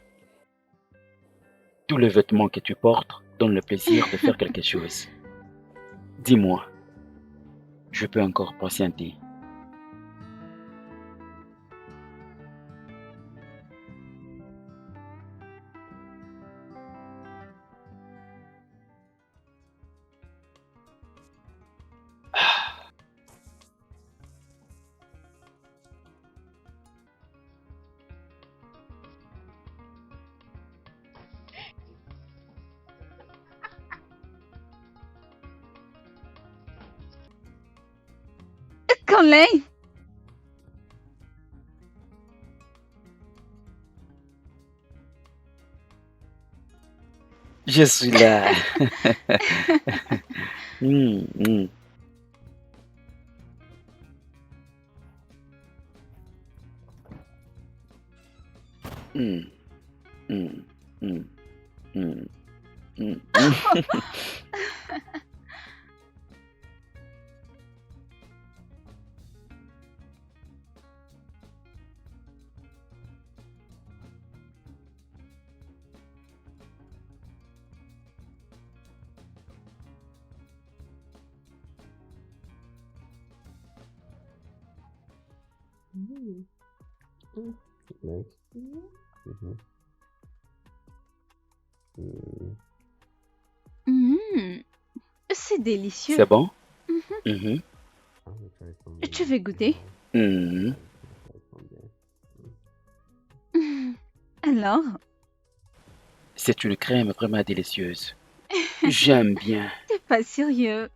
Speaker 4: Tous les vêtements que tu portes donnent le plaisir de faire quelque chose. Dis-moi, je peux encore patienter.
Speaker 7: Conley!
Speaker 4: Je suis là. Mm, mm. Mm, mm, mm, mm, mm.
Speaker 7: C'est délicieux.
Speaker 4: C'est bon?
Speaker 7: Mhm.
Speaker 4: Mhm,
Speaker 7: Tu veux goûter?
Speaker 4: mhm.
Speaker 7: Alors?
Speaker 4: C'est une crème vraiment délicieuse. J'aime bien.
Speaker 7: T'es pas sérieux.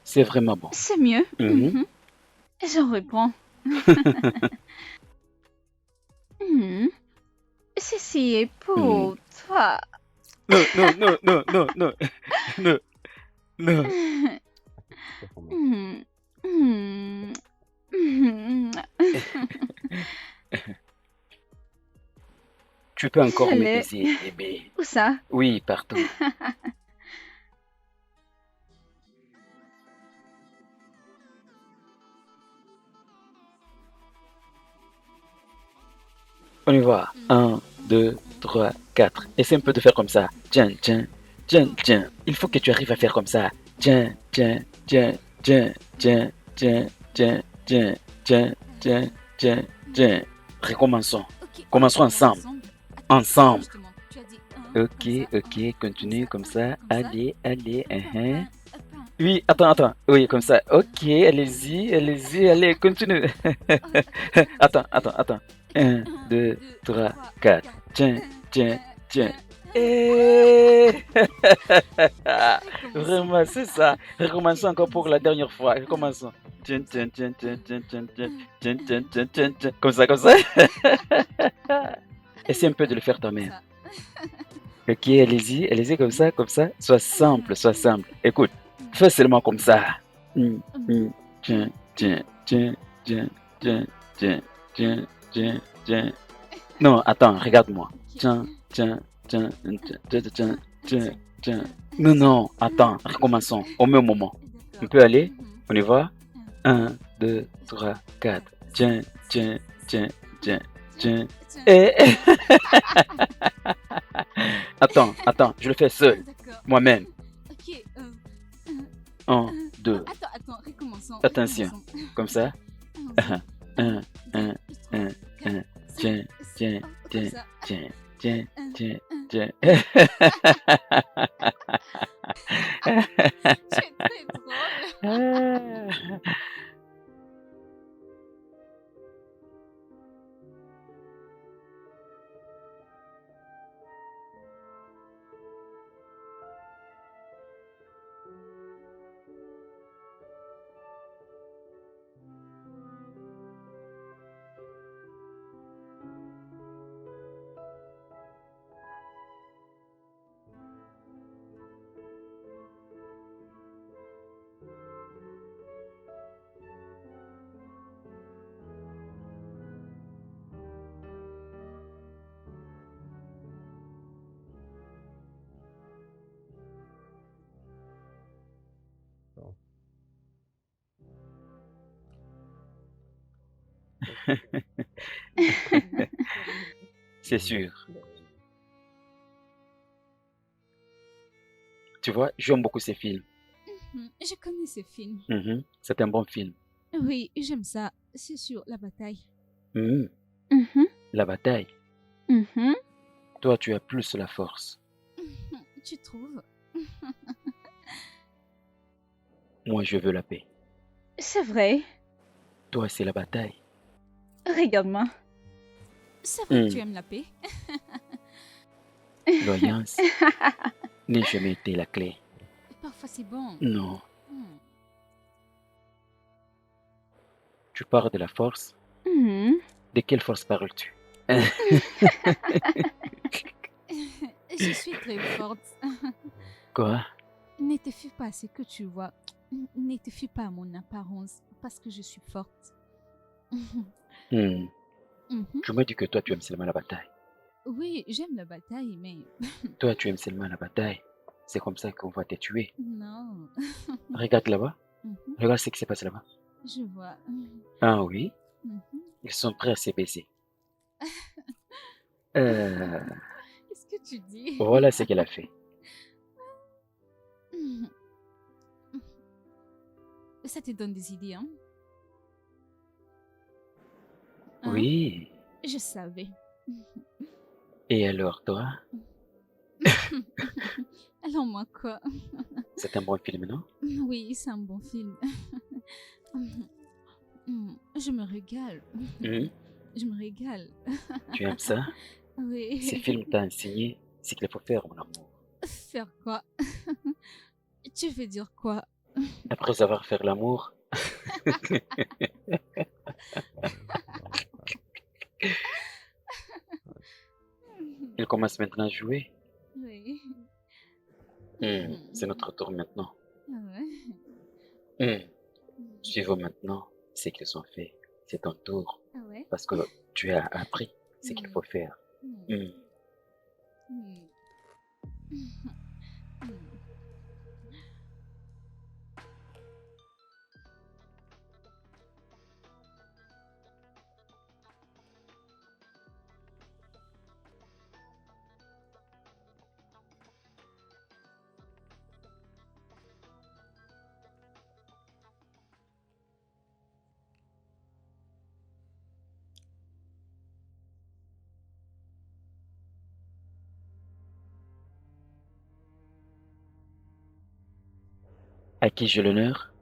Speaker 4: C'est vraiment bon.
Speaker 7: C'est mieux.
Speaker 4: Mhm.
Speaker 7: J'en reprends. Ceci est pour toi.
Speaker 4: Non, non, non, non, non, non, non, non. Tu peux encore me
Speaker 7: Allez.
Speaker 4: baiser, bébé.
Speaker 7: Où ça?
Speaker 4: Oui, partout. On y va. 1, 2, 3, 4. Essaie un peu de faire comme ça. Tiens, tiens, tiens, tiens. Il faut que tu arrives à faire comme ça. Tiens, tiens, tiens, tiens, tiens, tiens, tiens, tiens, tiens, tiens, tiens, tiens. Recommençons. Commençons ensemble. Ensemble. Ok, ok, continue comme ça. Allez, allez. Oui, attends, attends. Oui, comme ça. Ok, allez-y, allez-y, allez, continue. Attends, attends, attends. 1, 2, 3, 4. Tiens, tiens, tiens. Vraiment, c'est ça. Recommençons encore pour la dernière fois. Recommençons. Tiens, tiens, tiens, tiens, tiens, tiens, tiens, tiens, tiens, tiens, tiens, tiens. Comme ça, comme ça. Essaie un peu de le faire toi-même. Ok, allez-y comme ça, comme ça. Sois simple, sois simple. Écoute, Fais seulement comme ça. Tiens, tiens, tiens, tiens, tiens, tiens, tiens, tiens, tiens. Non, attends, regarde-moi. Tiens, tiens, tiens, tiens, tiens, tiens, tiens, tiens. Non, non, attends, recommençons au même moment. On peut aller? On y va? 1, 2, 3, 4. Tiens, tiens, tiens, tiens, tiens. Eh, attends, je le fais seul, moi-même.
Speaker 9: Ok.
Speaker 4: 1, 2.
Speaker 9: Attends, recommençons.
Speaker 4: Attention, comme ça. 1, 1, 1, 1. Tiens, tiens, tiens, tiens, tiens, tiens, tiens.
Speaker 9: Tu es très drôle.
Speaker 4: C'est sûr. Tu vois, j'aime beaucoup ces films.
Speaker 9: Je connais ce film.
Speaker 4: C'est un bon film.
Speaker 9: Oui, j'aime ça. C'est sur la bataille.
Speaker 4: La bataille. Toi, tu as plus la force.
Speaker 9: Tu trouves?
Speaker 4: Moi, je veux la paix.
Speaker 7: C'est vrai.
Speaker 4: Toi, c'est la bataille.
Speaker 7: Regarde-moi.
Speaker 9: C'est vrai que tu aimes la paix.
Speaker 4: L'alliance n'a jamais été la clé.
Speaker 9: Parfois, c'est bon.
Speaker 4: Non. Tu parles de la force? De quelle force parles-tu?
Speaker 9: Je suis très forte.
Speaker 4: Quoi?
Speaker 9: Ne te fie pas à ce que tu vois. Ne te fie pas à mon apparence parce que je suis forte.
Speaker 4: Tu m'as dit que toi, tu aimes seulement la bataille.
Speaker 9: Oui, j'aime la bataille, mais...
Speaker 4: Toi, tu aimes seulement la bataille. C'est comme ça qu'on va te tuer.
Speaker 9: Non.
Speaker 4: Regarde là-bas. Regarde ce qui se passe là-bas.
Speaker 9: Je vois.
Speaker 4: Ah oui? Ils sont prêts à se baiser.
Speaker 9: Qu'est-ce que tu dis?
Speaker 4: Voilà ce qu'elle a fait.
Speaker 9: Ça te donne des idées, hein?
Speaker 4: Oui.
Speaker 9: Je savais.
Speaker 4: Et alors, toi?
Speaker 9: Alors moi, quoi?
Speaker 4: C'est un bon film, non?
Speaker 9: Oui, c'est un bon film. Je me régale. Je me régale.
Speaker 4: Tu aimes ça?
Speaker 9: Oui.
Speaker 4: Ce film t'a enseigné ce qu'il faut faire, mon amour.
Speaker 9: Faire quoi? Tu veux dire quoi?
Speaker 4: Après avoir fait l'amour. Il commence maintenant à jouer.
Speaker 9: Oui.
Speaker 4: C'est notre tour maintenant.
Speaker 9: Ah ouais?
Speaker 4: Suivons maintenant ce qu'ils ont fait. C'est ton tour.
Speaker 9: Ah ouais?
Speaker 4: Parce que tu as appris ce qu'il faut faire. À qui j'ai l'honneur?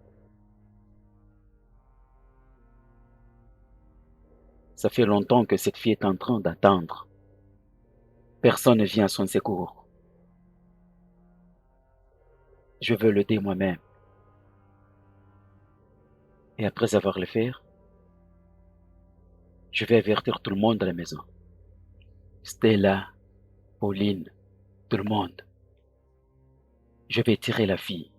Speaker 4: Ça fait longtemps que cette fille est en train d'attendre. Personne ne vient à son secours. Je veux l'aider moi-même. Et après avoir le fait, je vais avertir tout le monde à la maison. Stella, Pauline, tout le monde. Je vais tirer la fille.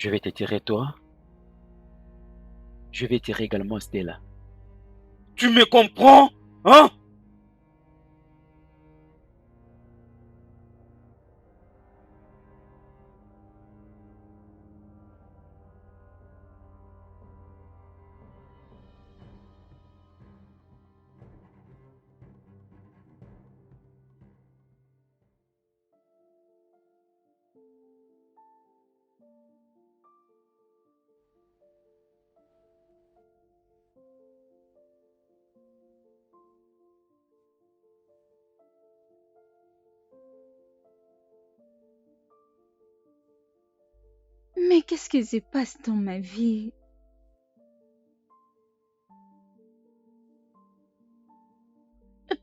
Speaker 4: Je vais te tirer toi. Je vais tirer également Stella. Tu me comprends? Hein?
Speaker 7: Mais qu'est-ce qui se passe dans ma vie?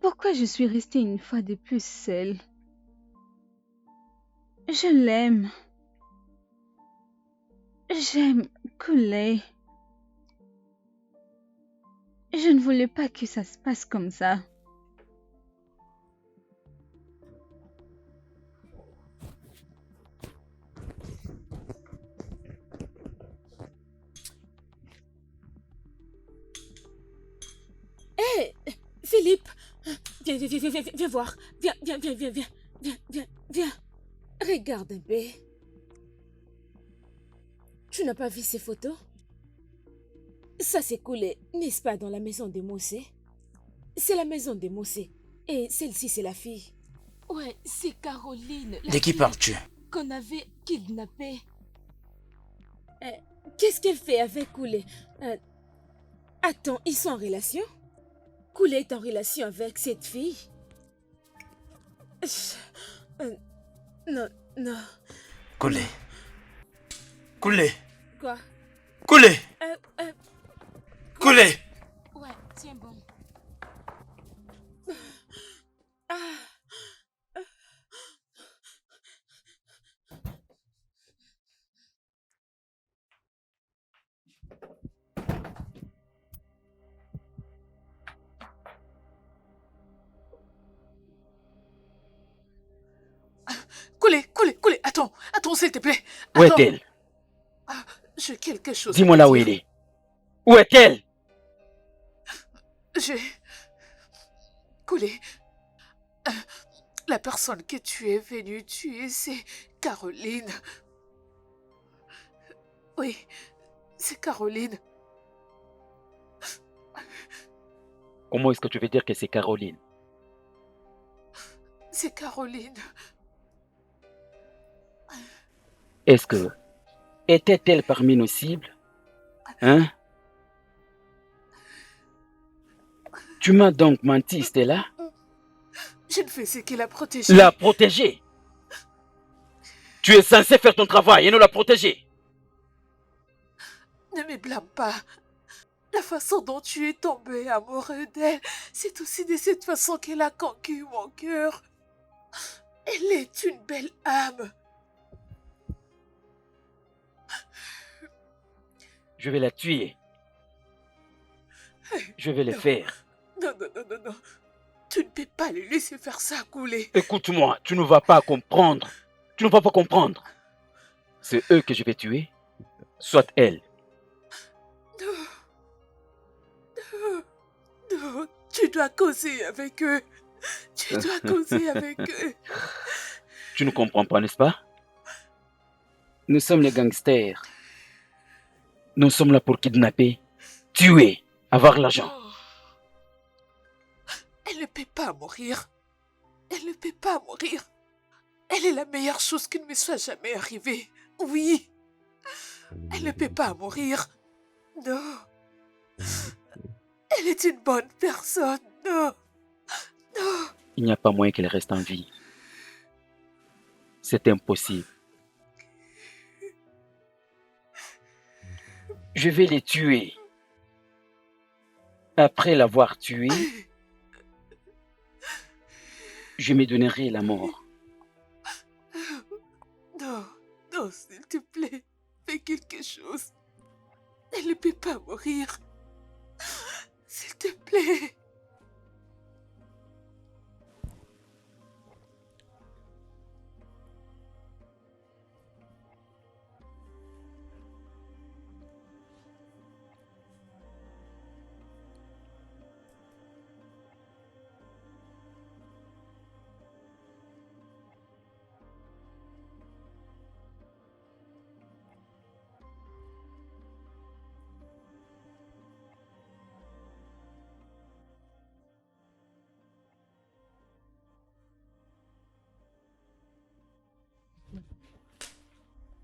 Speaker 7: Pourquoi je suis restée une fois de plus seule? Je l'aime. J'aime Koulé. Je ne voulais pas que ça se passe comme ça.
Speaker 1: Hé, Philippe, viens voir. Viens. Regarde un peu. Tu n'as pas vu ces photos? Ça s'est coulé, n'est-ce pas, dans la maison de Mossé? C'est la maison de Mossé. Et celle-ci, c'est la fille. Ouais, c'est Caroline.
Speaker 2: De qui parles-tu?
Speaker 1: Qu'on avait kidnappée. Qu'est-ce qu'elle fait avec Koulé? Attends, ils sont en relation? Koulé est en relation avec cette fille? Non.
Speaker 2: Koulé. Koulé.
Speaker 1: Quoi?
Speaker 2: Koulé. Koulé.
Speaker 1: Ouais, tiens bon.
Speaker 11: Koulé, attends, s'il te plaît.
Speaker 4: Où
Speaker 11: Attends.
Speaker 4: est-elle?
Speaker 11: J'ai quelque chose.
Speaker 4: Dis-moi là où elle est. Où est-elle?
Speaker 11: Koulé, la personne que tu es venue tuer, c'est Caroline. Oui, c'est Caroline.
Speaker 4: Comment est-ce que tu veux dire que c'est Caroline?
Speaker 11: C'est Caroline.
Speaker 4: Est-ce que... était-elle parmi nos cibles? Hein? Tu m'as donc menti, Stella?
Speaker 11: Je ne faisais que la protéger.
Speaker 4: La protéger? Tu es censé faire ton travail et non la protéger.
Speaker 11: Ne me blâme pas. La façon dont tu es tombé amoureux d'elle, c'est aussi de cette façon qu'elle a conquis mon cœur. Elle est une belle âme.
Speaker 4: Je vais la tuer. Je vais le faire.
Speaker 11: Non. Tu ne peux pas les laisser faire ça, Koulé.
Speaker 4: Écoute-moi, tu ne vas pas comprendre. Tu ne vas pas comprendre. C'est eux que je vais tuer, soit elle.
Speaker 11: Non, tu dois causer avec eux. Tu dois causer avec eux.
Speaker 4: Tu ne comprends pas, n'est-ce pas? Nous sommes les gangsters. Nous sommes là pour kidnapper, tuer, avoir l'argent.
Speaker 11: Elle ne peut pas mourir. Elle ne peut pas mourir. Elle est la meilleure chose qui ne me soit jamais arrivée. Oui. Elle ne peut pas mourir. Non. Elle est une bonne personne. Non.
Speaker 4: Il n'y a pas moyen qu'elle reste en vie. C'est impossible. Je vais les tuer. Après l'avoir tué, je me donnerai la mort.
Speaker 11: Non, s'il te plaît, fais quelque chose. Elle ne peut pas mourir. S'il te plaît.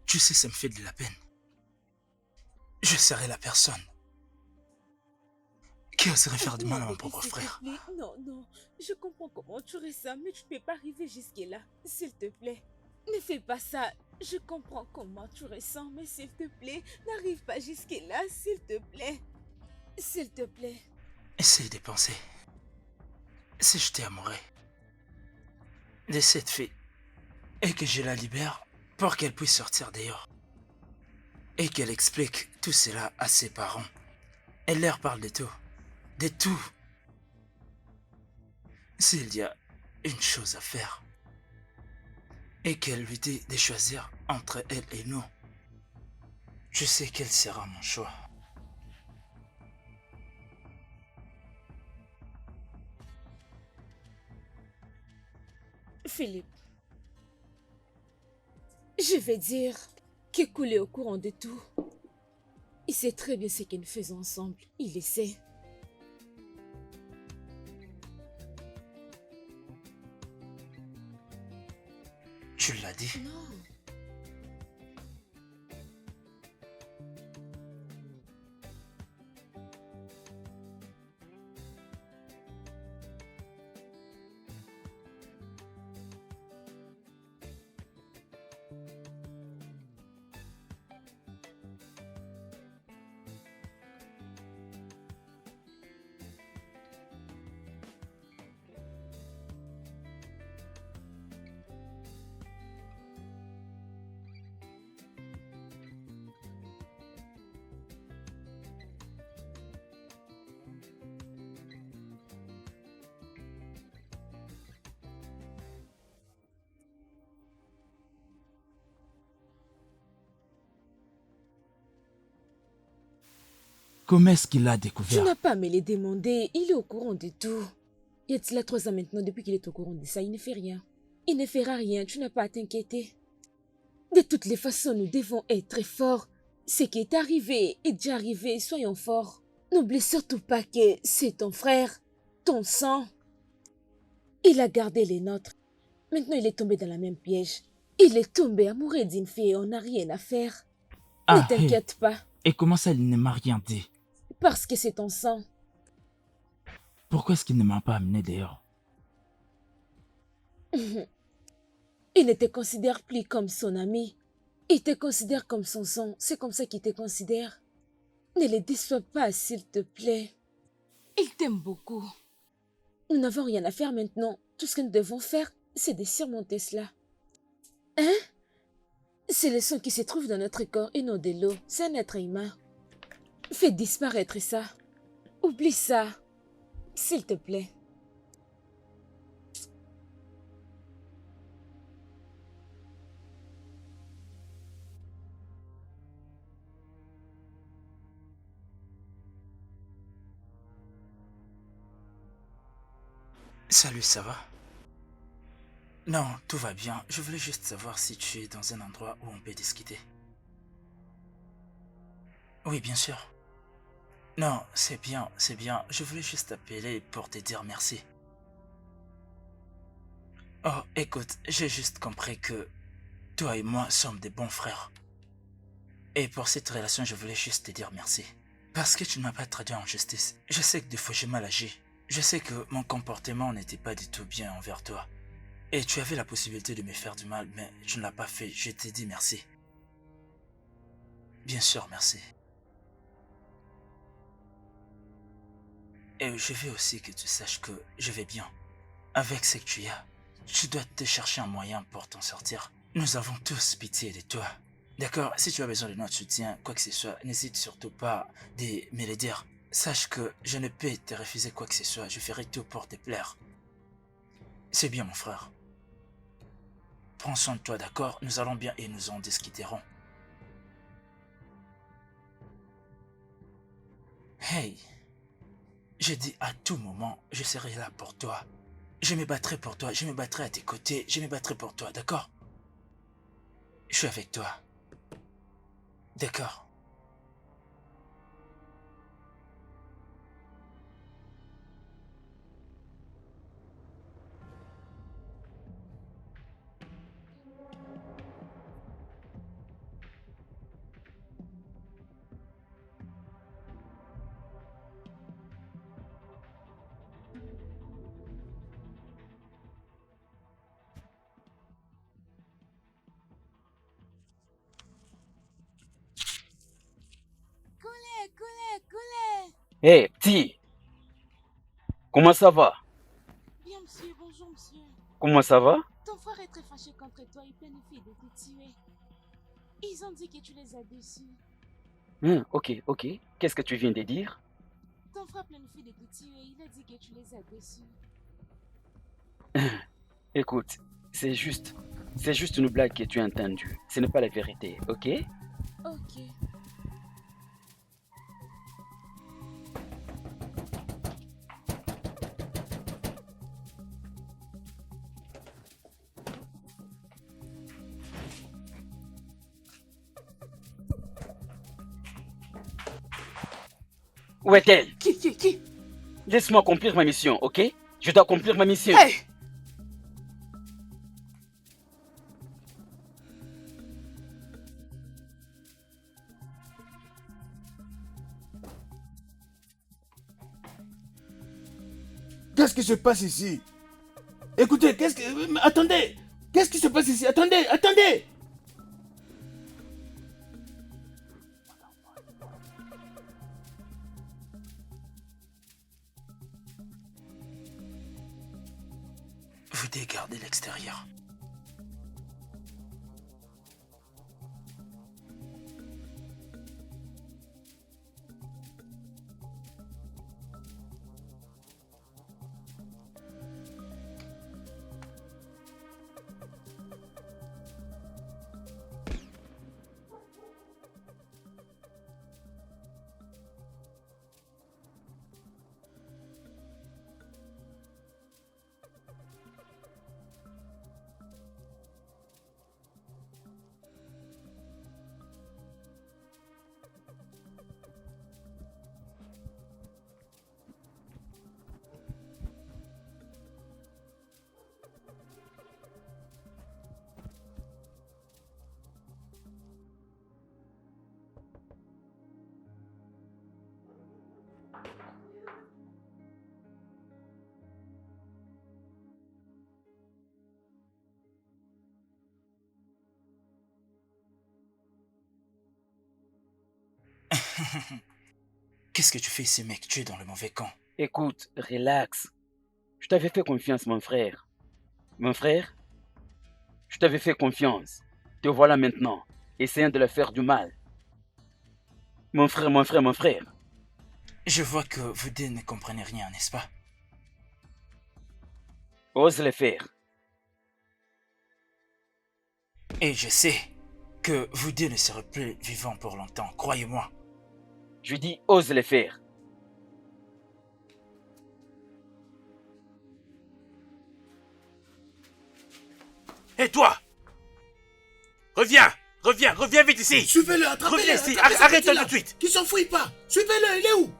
Speaker 2: Tu sais, ça me fait de la peine. Je serai la personne qui oserait faire du mal à mon propre frère.
Speaker 1: S'il te plaît, non, non. Je comprends comment tu ressens, mais tu ne peux pas arriver jusque-là. S'il te plaît, ne fais pas ça. Je comprends comment tu ressens, mais s'il te plaît, n'arrive pas jusque-là, s'il te plaît. S'il te plaît.
Speaker 2: Essaye de penser. Si je t'ai amoureux de cette fille et que je la libère pour qu'elle puisse sortir dehors et qu'elle explique tout cela à ses parents, elle leur parle de tout. De tout. S'il y a une chose à faire et qu'elle lui dit de choisir entre elle et nous, je sais quel sera mon choix.
Speaker 1: Philippe, je vais dire qu'Ekule est au courant de tout. Il sait très bien ce que nous faisons ensemble. Il le sait.
Speaker 2: Tu l'as dit?
Speaker 1: Non.
Speaker 3: Comment est-ce qu'il a
Speaker 1: Tu
Speaker 3: découvert?
Speaker 1: n'as pas à me le demander. Il est au courant de tout. Y a-t-il 3 ans maintenant depuis qu'il est au courant de ça? Il ne fait rien. Il ne fera rien. Tu n'as pas à t'inquiéter. De toutes les façons, nous devons être forts. Ce qui est arrivé est déjà arrivé. Soyons forts. N'oublie surtout pas que c'est ton frère, ton sang. Il a gardé les nôtres. Maintenant, il est tombé dans la même piège. Il est tombé amoureux d'une fille et on n'a rien à faire. Ne t'inquiète pas.
Speaker 3: Et comment ça, il ne m'a rien dit?
Speaker 1: Parce que c'est ton sang.
Speaker 3: Pourquoi est-ce qu'il ne m'a pas amené dehors?
Speaker 1: Il ne te considère plus comme son ami. Il te considère comme son sang. C'est comme ça qu'il te considère. Ne le déçois pas, s'il te plaît. Il t'aime beaucoup. Nous n'avons rien à faire maintenant. Tout ce que nous devons faire, c'est de surmonter cela. Hein? C'est le sang qui se trouve dans notre corps et non de l'eau. C'est un être humain. Fais disparaître ça. Oublie ça. S'il te plaît.
Speaker 2: Salut, ça va? Non, tout va bien. Je voulais juste savoir si tu es dans un endroit où on peut discuter. Oui, bien sûr. Non, c'est bien, c'est bien. Je voulais juste t'appeler pour te dire merci. Oh, écoute, j'ai juste compris que toi et moi sommes des bons frères. Et pour cette relation, je voulais juste te dire merci. Parce que tu ne m'as pas traduit en justice. Je sais que des fois j'ai mal agi. Je sais que mon comportement n'était pas du tout bien envers toi. Et tu avais la possibilité de me faire du mal, mais tu ne l'as pas fait. Je t'ai dit merci. Bien sûr, merci. Et je veux aussi que tu saches que je vais bien. Avec ce que tu as, tu dois te chercher un moyen pour t'en sortir. Nous avons tous pitié de toi. D'accord? Si tu as besoin de notre soutien, quoi que ce soit, n'hésite surtout pas de me le dire. Sache que je ne peux te refuser quoi que ce soit. Je ferai tout pour te plaire. C'est bien, mon frère. Prends soin de toi, d'accord? Nous allons bien et nous en discuterons. Hey! J'ai dit à tout moment, je serai là pour toi. Je me battrai pour toi, je me battrai à tes côtés, je me battrai pour toi, d'accord? Je suis avec toi. D'accord.
Speaker 9: Coulez.
Speaker 4: Hé, petit, comment ça va?
Speaker 1: Bien, monsieur, bonjour, monsieur.
Speaker 4: Comment ça va?
Speaker 1: Ton frère est très fâché contre toi et planifie de te tuer. Ils ont dit que tu les as déçus.
Speaker 4: Ok. Qu'est-ce que tu viens de dire?
Speaker 1: Ton frère planifie de te tuer, il a dit que tu les as déçus.
Speaker 4: Écoute, c'est juste une blague que tu as entendue. Ce n'est pas la vérité, ok?
Speaker 1: Ok.
Speaker 4: Où est-elle?
Speaker 11: Qui?
Speaker 4: Laisse-moi accomplir ma mission, ok? Je dois accomplir ma mission.
Speaker 11: Hey!
Speaker 6: Qu'est-ce qui se passe ici? Écoutez, attendez! Qu'est-ce qui se passe ici? Attendez!
Speaker 2: Vous dégardez l'extérieur. Qu'est-ce que tu fais ici, mec? Tu es dans le mauvais camp.
Speaker 4: Écoute, relax. Je t'avais fait confiance, mon frère. Mon frère, je t'avais fait confiance. Te voilà maintenant, essayant de leur faire du mal. Mon frère.
Speaker 2: Je vois que vous deux ne comprenez rien, n'est-ce pas?
Speaker 4: Ose le faire.
Speaker 2: Et je sais que vous deux ne serez plus vivants pour longtemps, croyez-moi.
Speaker 4: Je dis, ose le faire.
Speaker 8: Hé, toi! Reviens vite ici!
Speaker 6: Suivez-le, attrapez-le!
Speaker 8: Reviens ici,
Speaker 6: attrapez ce
Speaker 8: arrête-toi
Speaker 6: petit-là,
Speaker 8: tout de suite!
Speaker 6: Qu'il s'enfuit pas! Suivez-le, il est où?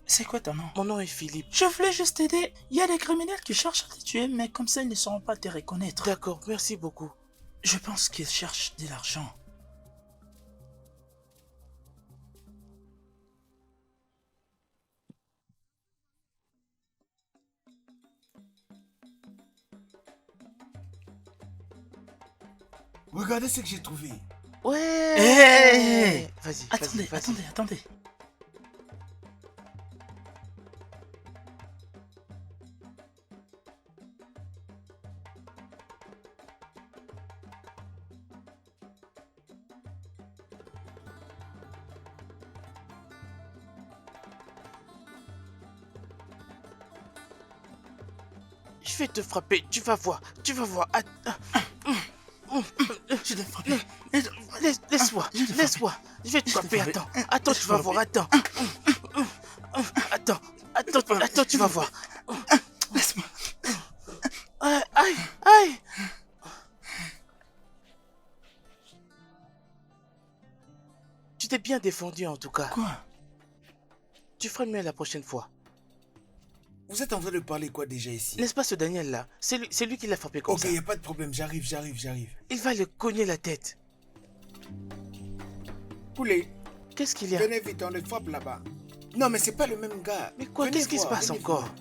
Speaker 2: C'est quoi ton nom?
Speaker 8: Mon nom est Philippe.
Speaker 2: Je voulais juste t'aider. Il y a des criminels qui cherchent à te tuer, mais comme ça, ils ne sauront pas te reconnaître.
Speaker 8: D'accord, merci beaucoup.
Speaker 2: Je pense qu'ils cherchent de l'argent.
Speaker 6: Regardez ce que j'ai trouvé.
Speaker 8: Ouais!
Speaker 2: Hé!
Speaker 8: Vas-y.
Speaker 2: Attendez.
Speaker 8: Je vais te frapper, tu vas voir.
Speaker 2: Je l'ai frappé.
Speaker 8: Laisse-moi. Je vais te frapper, attends, tu vas voir, attends, tu vas voir.
Speaker 2: Laisse-moi.
Speaker 8: Aïe, aïe, aïe. Tu t'es bien défendu en tout cas.
Speaker 2: Quoi?
Speaker 8: Tu feras mieux la prochaine fois.
Speaker 6: Vous êtes en train de parler quoi déjà ici?
Speaker 8: N'est-ce pas ce Daniel là? C'est lui qui l'a frappé comme
Speaker 6: Ok,
Speaker 8: ça.
Speaker 6: y a pas de problème, j'arrive.
Speaker 8: Il va le cogner la tête.
Speaker 6: Poulet,
Speaker 8: Qu'est-ce qu'il y a?
Speaker 6: venez vite, on le frappe là-bas. Non, mais c'est pas le même gars.
Speaker 8: Mais quoi?
Speaker 6: Venez
Speaker 8: Qu'est-ce qui se
Speaker 6: voir,
Speaker 8: passe
Speaker 6: venez
Speaker 8: encore?
Speaker 6: voir.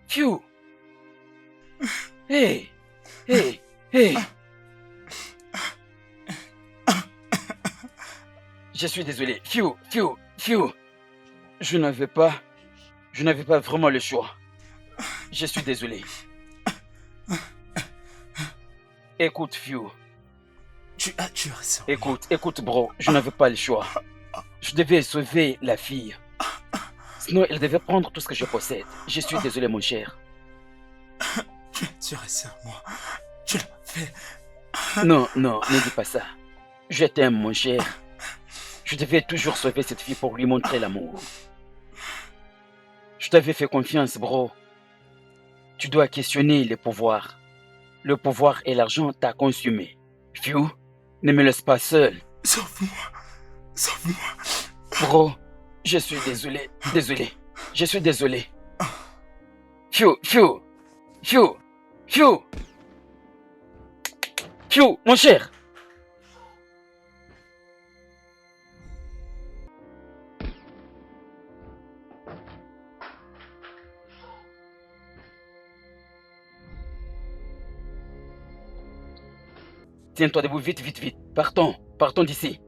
Speaker 4: Phew. Hey, hey, hey. Je suis désolé. Phew. Je n'avais pas vraiment le choix. Je suis désolé. Écoute, Phew.
Speaker 2: Tu as tué ça.
Speaker 4: Écoute, bro. Je n'avais pas le choix. Je devais sauver la fille. Sinon, elle devait prendre tout ce que je possède. Je suis désolé, mon cher.
Speaker 2: Tu as tué ça, moi. Tu l'as fait.
Speaker 4: Non, ne dis pas ça. Je t'aime, mon cher. Je devais toujours sauver cette fille pour lui montrer l'amour. Je t'avais fait confiance, bro. Tu dois questionner les pouvoirs. Le pouvoir et l'argent t'a consumé. Phew, ne me laisse pas seul.
Speaker 2: Sauve-moi.
Speaker 4: Bro, je suis désolé. Je suis désolé. Phew, mon cher. Tiens-toi debout, vite. Partons d'ici.